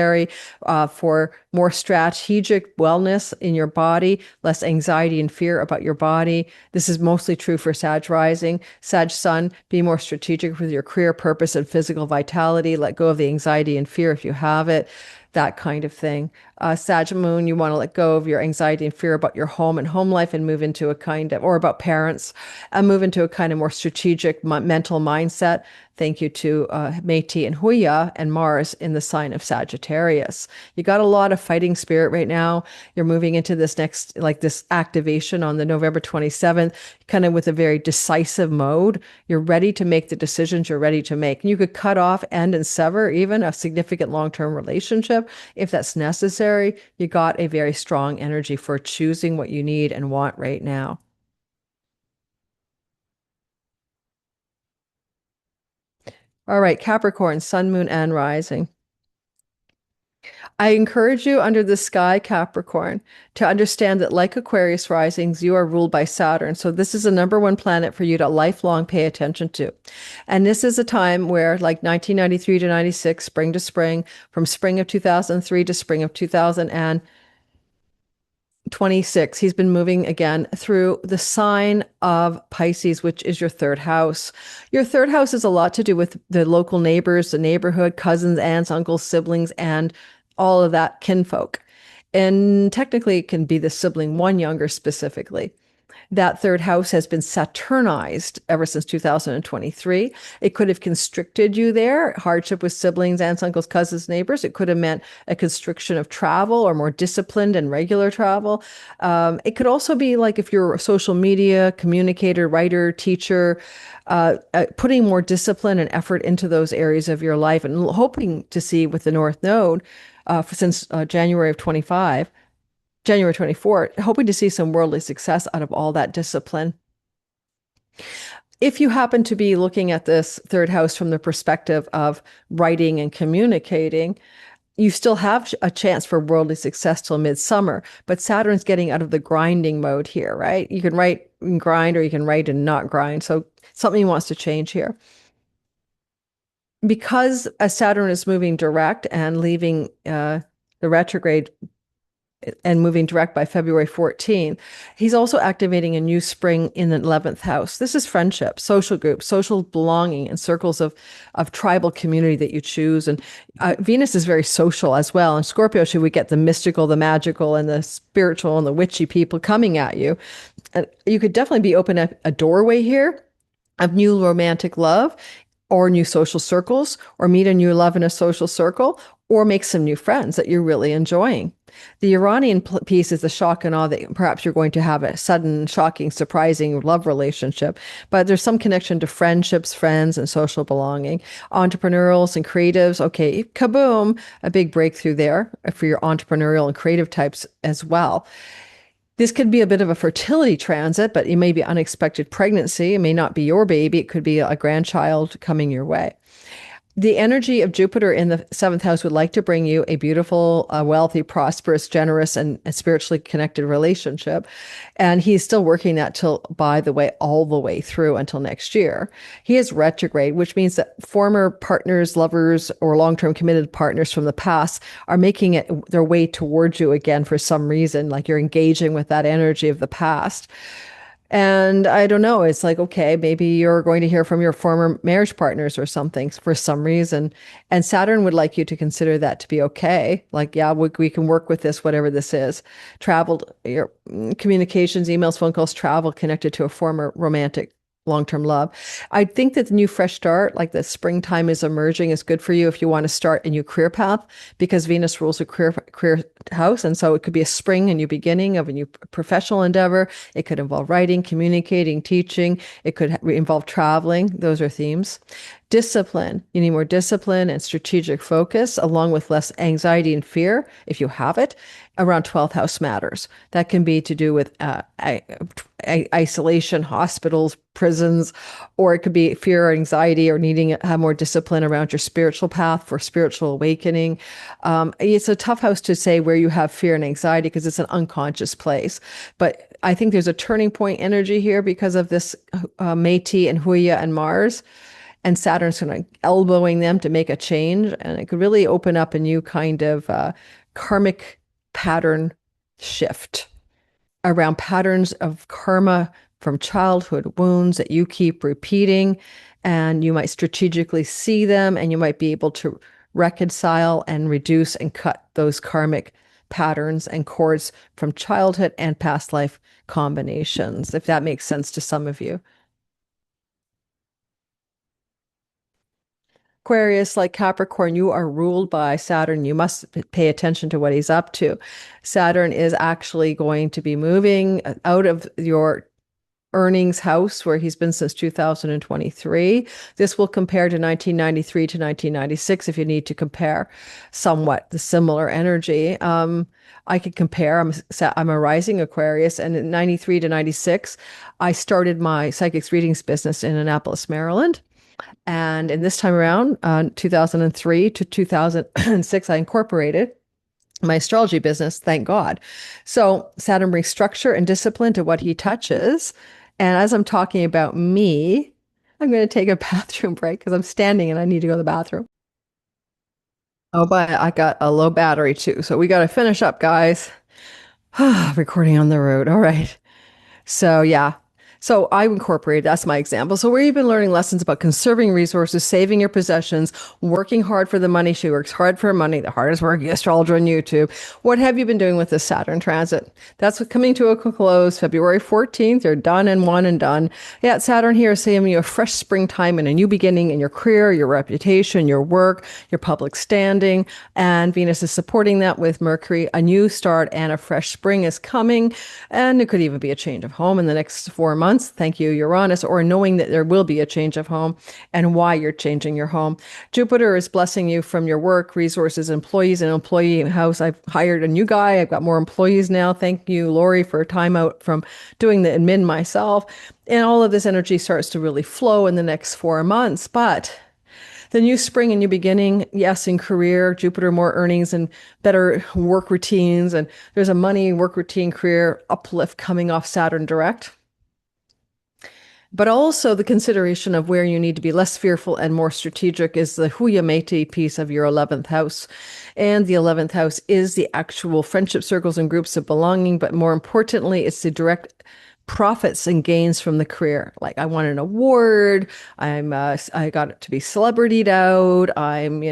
for more strategic wellness in your body, less anxiety and fear about your body. This is mostly true for Sag rising. Sag sun, be more strategic with your career purpose and physical vitality, let go of the anxiety and fear if you have it, that kind of thing. Sag moon, you want to let go of your anxiety and fear about your home and home life and move into a kind of, or about parents, and move into a kind of more strategic mental mindset. Thank you to Metis and Huya and Mars in the sign of Sagittarius. You got a lot of fighting spirit right now. You're moving into this next, like this activation on the November 27th, kind of with a very decisive mode. You're ready to make the decisions you're ready to make. And you could cut off, end, and sever even a significant long-term relationship if that's necessary. You got a very strong energy for choosing what you need and want right now. All right, Capricorn, sun, moon, and rising. I encourage you under the sky, Capricorn, to understand that like Aquarius risings, you are ruled by Saturn. So this is the number one planet for you to lifelong pay attention to. And this is a time where, like 1993 to 96, spring to spring, from spring of 2003 to spring of 2026, he's been moving again through the sign of Pisces, which is your third house. Your third house is a lot to do with the local neighbors, the neighborhood, cousins, aunts, uncles, siblings, and all of that kinfolk. And technically, it can be the sibling one younger specifically. That third house has been Saturnized ever since 2023. It could have constricted you there, hardship with siblings, aunts, uncles, cousins, neighbors. It could have meant a constriction of travel or more disciplined and regular travel. It could also be like if you're a social media communicator, writer, teacher, putting more discipline and effort into those areas of your life and hoping to see with the North Node since January of 25. January 24th, hoping to see some worldly success out of all that discipline. If you happen to be looking at this third house from the perspective of writing and communicating, you still have a chance for worldly success till midsummer, but Saturn's getting out of the grinding mode here, right? You can write and grind, or you can write and not grind. So something wants to change here. Because Saturn is moving direct and leaving the retrograde and moving direct by February 14th, he's also activating a new spring in the 11th house. This is friendship, social groups, social belonging, and circles of tribal community that you choose. And Venus is very social as well. In Scorpio, should we get the mystical, the magical, and the spiritual, and the witchy people coming at you? And you could definitely be open at a doorway here of new romantic love, or new social circles, or meet a new love in a social circle, or make some new friends that you're really enjoying. The Uranian piece is the shock and awe that perhaps you're going to have a sudden, shocking, surprising love relationship. But there's some connection to friendships, friends, and social belonging. Entrepreneurials and creatives, okay, kaboom, a big breakthrough there for your entrepreneurial and creative types as well. This could be a bit of a fertility transit, but it may be unexpected pregnancy. It may not be your baby. It could be a grandchild coming your way. The energy of Jupiter in the seventh house would like to bring you a beautiful, wealthy, prosperous, generous, and spiritually connected relationship. And he's still working that till, by the way, all the way through until next year. He is retrograde, which means that former partners, lovers, or long-term committed partners from the past are making it their way towards you again for some reason, like you're engaging with that energy of the past. And I don't know, it's like, okay, maybe you're going to hear from your former marriage partners or something for some reason. And Saturn would like you to consider that to be okay. Like, yeah, we can work with this, whatever this is. Traveled, your communications, emails, phone calls, travel connected to a former romantic long-term love. I think that the new fresh start, like the springtime is emerging, is good for you if you want to start a new career path, because Venus rules a career house. And so it could be a spring, a new beginning of a new professional endeavor. It could involve writing, communicating, teaching. It could involve traveling. Those are themes. Discipline. You need more discipline and strategic focus, along with less anxiety and fear, if you have it, around 12th house matters. That can be to do with isolation, hospitals, prisons, or it could be fear or anxiety or needing to have more discipline around your spiritual path for spiritual awakening. It's a tough house to say where you have fear and anxiety because it's an unconscious place. But I think there's a turning point energy here because of this Metis and Huya and Mars. And Saturn's kind of elbowing them to make a change. And it could really open up a new kind of karmic pattern shift around patterns of karma from childhood wounds that you keep repeating. And you might strategically see them, and you might be able to reconcile and reduce and cut those karmic patterns and cords from childhood and past life combinations, if that makes sense to some of you. Aquarius, like Capricorn, you are ruled by Saturn. You must pay attention to what he's up to. Saturn is actually going to be moving out of your earnings house where he's been since 2023. This will compare to 1993 to 1996 if you need to compare somewhat the similar energy. I could compare. I'm a rising Aquarius, and in 93 to 96, I started my psychics readings business in Annapolis, Maryland. And in this time around, 2003 to 2006, I incorporated my astrology business, thank God. So Saturn brings structure and discipline to what he touches. And as I'm talking about me, I'm going to take a bathroom break because I'm standing and I need to go to the bathroom. Oh, but I got a low battery too. So we got to finish up, guys. Recording on the road. All right. So yeah. So I incorporated, that's my example. So we've been learning lessons about conserving resources, saving your possessions, working hard for the money. She works hard for her money, the hardest working astrologer on YouTube. What have you been doing with this Saturn transit? That's coming to a close February 14th. You're done and one and done. Yeah, Saturn here is saying you a fresh springtime and a new beginning in your career, your reputation, your work, your public standing. And Venus is supporting that with Mercury. A new start and a fresh spring is coming. And it could even be a change of home in the next 4 months. Thank you, Uranus, or knowing that there will be a change of home and why you're changing your home. Jupiter is blessing you from your work, resources, employees, and employee house. I've hired a new guy. I've got more employees now. Thank you, Lori, for a time out from doing the admin myself. And all of this energy starts to really flow in the next 4 months. But the new spring and new beginning, yes, in career, Jupiter, more earnings and better work routines. And there's a money, work routine, career uplift coming off Saturn direct. But also the consideration of where you need to be less fearful and more strategic is the Huya piece of your 11th house. And the 11th house is the actual friendship circles and groups of belonging. But more importantly, it's the direct profits and gains from the career. Like I won an award. I got to be celebritied out. I'm,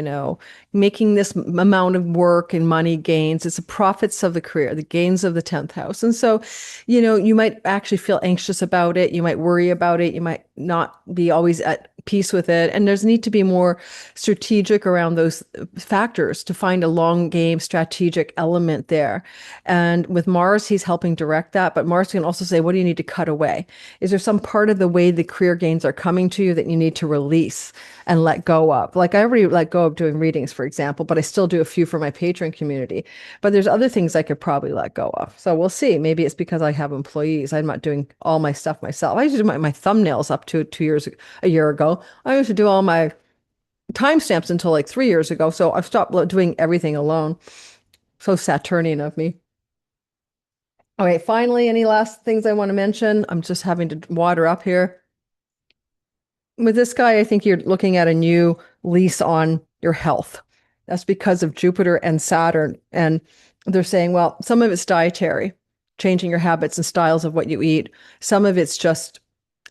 making this amount of work and money gains. It's the profits of the career, the gains of the 10th house. And so, you might actually feel anxious about it. You might worry about it. You might not be always at peace with it. And there's need to be more strategic around those factors to find a long game strategic element there. And with Mars, he's helping direct that. But Mars can also say, what do you need to cut away? Is there some part of the way the career gains are coming to you that you need to release and let go of? Like I already let go of doing readings, for example, but I still do a few for my patron community. But there's other things I could probably let go of. So we'll see. Maybe it's because I have employees. I'm not doing all my stuff myself. I used to do my thumbnails up to a year ago. I used to do all my timestamps until like 3 years ago. So I've stopped doing everything alone. So Saturnian of me. All right, finally, any last things I want to mention? I'm just having to water up here. With this guy, I think you're looking at a new lease on your health. That's because of Jupiter and Saturn. And they're saying, well, some of it's dietary, changing your habits and styles of what you eat. Some of it's just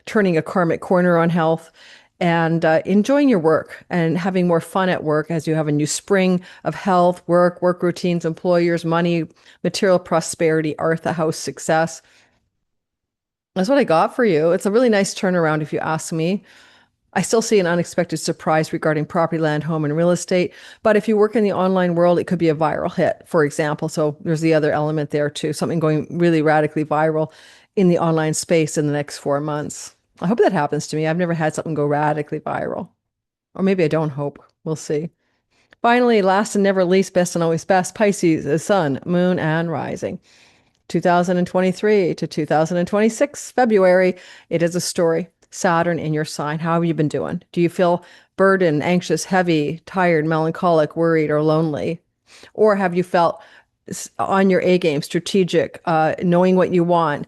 turning a karmic corner on health and enjoying your work and having more fun at work as you have a new spring of health, work routines, employers, money, material prosperity, Artha house success. That's what I got for you. It's a really nice turnaround if you ask me. I still see an unexpected surprise regarding property, land, home, and real estate. But if you work in the online world, it could be a viral hit, for example. So there's the other element there too, something going really radically viral in the online space in the next 4 months. I hope that happens to me. I've never had something go radically viral. Or maybe I don't hope. We'll see. Finally, last and never least, best and always best, Pisces, the sun, moon, and rising. 2023 to 2026, February, it is a story. Saturn in your sign. How have you been doing? Do you feel burdened, anxious, heavy, tired, melancholic, worried, or lonely? Or have you felt on your A game, strategic, knowing what you want,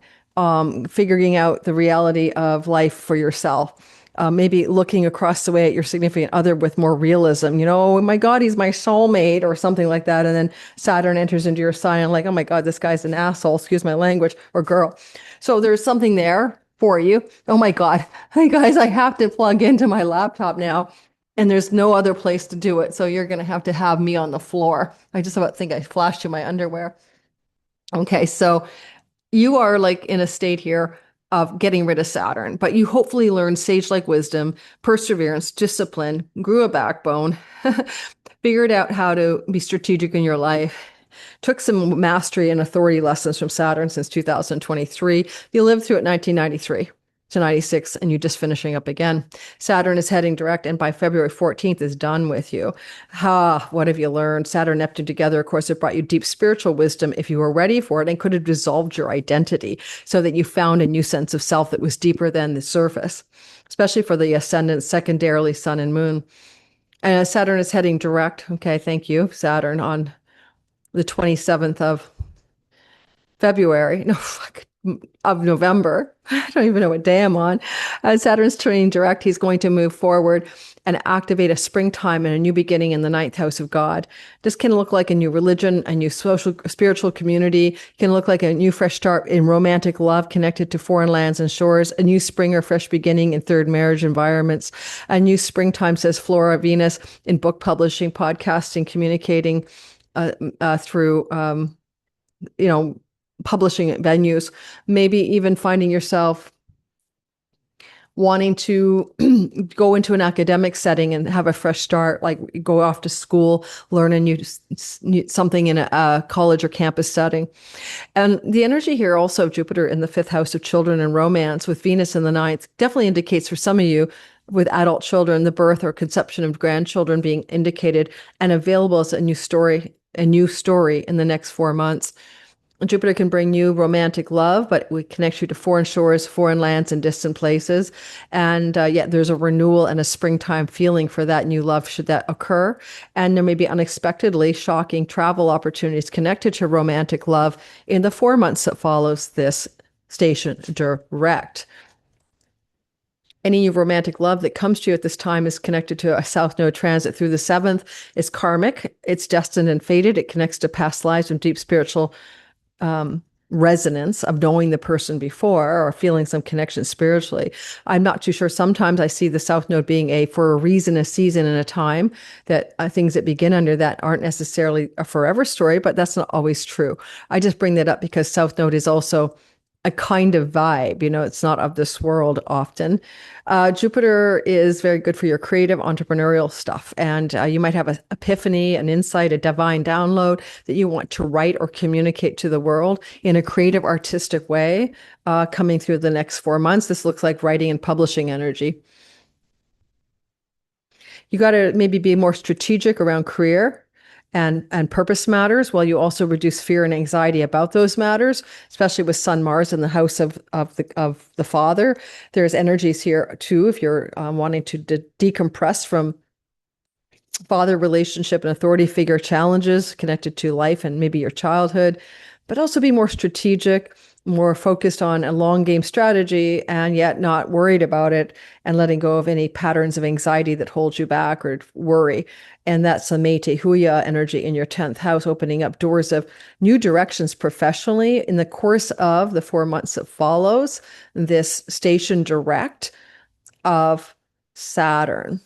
figuring out the reality of life for yourself? Maybe looking across the way at your significant other with more realism, oh my God, he's my soulmate or something like that. And then Saturn enters into your sign and like, oh my God, this guy's an asshole, excuse my language, or girl. So there's something there for you. Oh my God. Hey guys, I have to plug into my laptop now and there's no other place to do it. So you're going to have me on the floor. I just about think I flashed you my underwear. Okay. So you are like in a state here of getting rid of Saturn, but you hopefully learned sage-like wisdom, perseverance, discipline, grew a backbone, figured out how to be strategic in your life, took some mastery and authority lessons from Saturn since 2023. You lived through it 1993. to 96, and you're just finishing up again. Saturn is heading direct, and by February 14th is done with you. What have you learned? Saturn and Neptune together, of course, have brought you deep spiritual wisdom if you were ready for it, and could have dissolved your identity so that you found a new sense of self that was deeper than the surface, especially for the ascendant, secondarily sun and moon. And Saturn is heading direct. Okay, thank you, Saturn, on the 27th of February. No, fuck, of November. I don't even know what day I'm on. Saturn's turning direct. He's going to move forward and activate a springtime and a new beginning in the ninth house of God. This can look like a new religion, a new social, spiritual community. It can look like a new fresh start in romantic love connected to foreign lands and shores, a new spring or fresh beginning in third marriage environments, a new springtime, says Flora Venus, in book publishing, podcasting, communicating through, publishing venues, maybe even finding yourself wanting to go into an academic setting and have a fresh start, like go off to school, learn a new something in a college or campus setting. And the energy here also of Jupiter in the fifth house of children and romance with Venus in the ninth definitely indicates for some of you with adult children, the birth or conception of grandchildren being indicated and available as a new story in the next 4 months. Jupiter can bring you romantic love, but it connects you to foreign shores, foreign lands, and distant places. And yet there's a renewal and a springtime feeling for that new love should that occur. And there may be unexpectedly shocking travel opportunities connected to romantic love in the 4 months that follows this station direct. Any romantic love that comes to you at this time is connected to a South Node transit through the seventh. It's karmic. It's destined and fated. It connects to past lives and deep spiritual resonance of knowing the person before or feeling some connection spiritually. I'm not too sure. Sometimes I see the South Node being for a reason, a season, and a time, that things that begin under that aren't necessarily a forever story, but that's not always true. I just bring that up because South Node is also a kind of vibe, it's not of this world often. Jupiter is very good for your creative entrepreneurial stuff. And you might have an epiphany, an insight, a divine download that you want to write or communicate to the world in a creative, artistic way coming through the next 4 months. This looks like writing and publishing energy. You got to maybe be more strategic around career and purpose matters, while you also reduce fear and anxiety about those matters, especially with Sun Mars in the house of the father. There's energies here too, if you're wanting to decompress from father relationship and authority figure challenges connected to life and maybe your childhood, but also be more strategic, more focused on a long game strategy, and yet not worried about it and letting go of any patterns of anxiety that hold you back or worry. And that's a Metis Huya energy in your 10th house, opening up doors of new directions professionally in the course of the 4 months that follows this station direct of Saturn.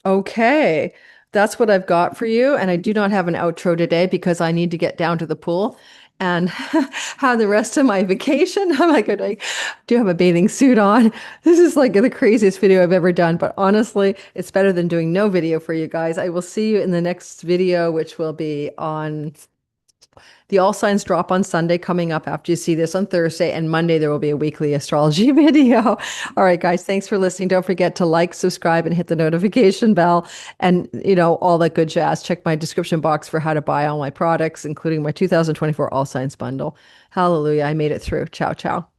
Okay, that's what I've got for you. And I do not have an outro today because I need to get down to the pool and have the rest of my vacation. I'm like, I do have a bathing suit on. This is like the craziest video I've ever done. But honestly, it's better than doing no video for you guys. I will see you in the next video, which will be on the All Signs drop on Sunday coming up after you see this on Thursday, and Monday there will be a weekly astrology video. All right, guys, thanks for listening. Don't forget to like, subscribe, and hit the notification bell, and all that good jazz. Check my description box for how to buy all my products, including my 2024 All Signs bundle. Hallelujah, I made it through. Ciao, ciao.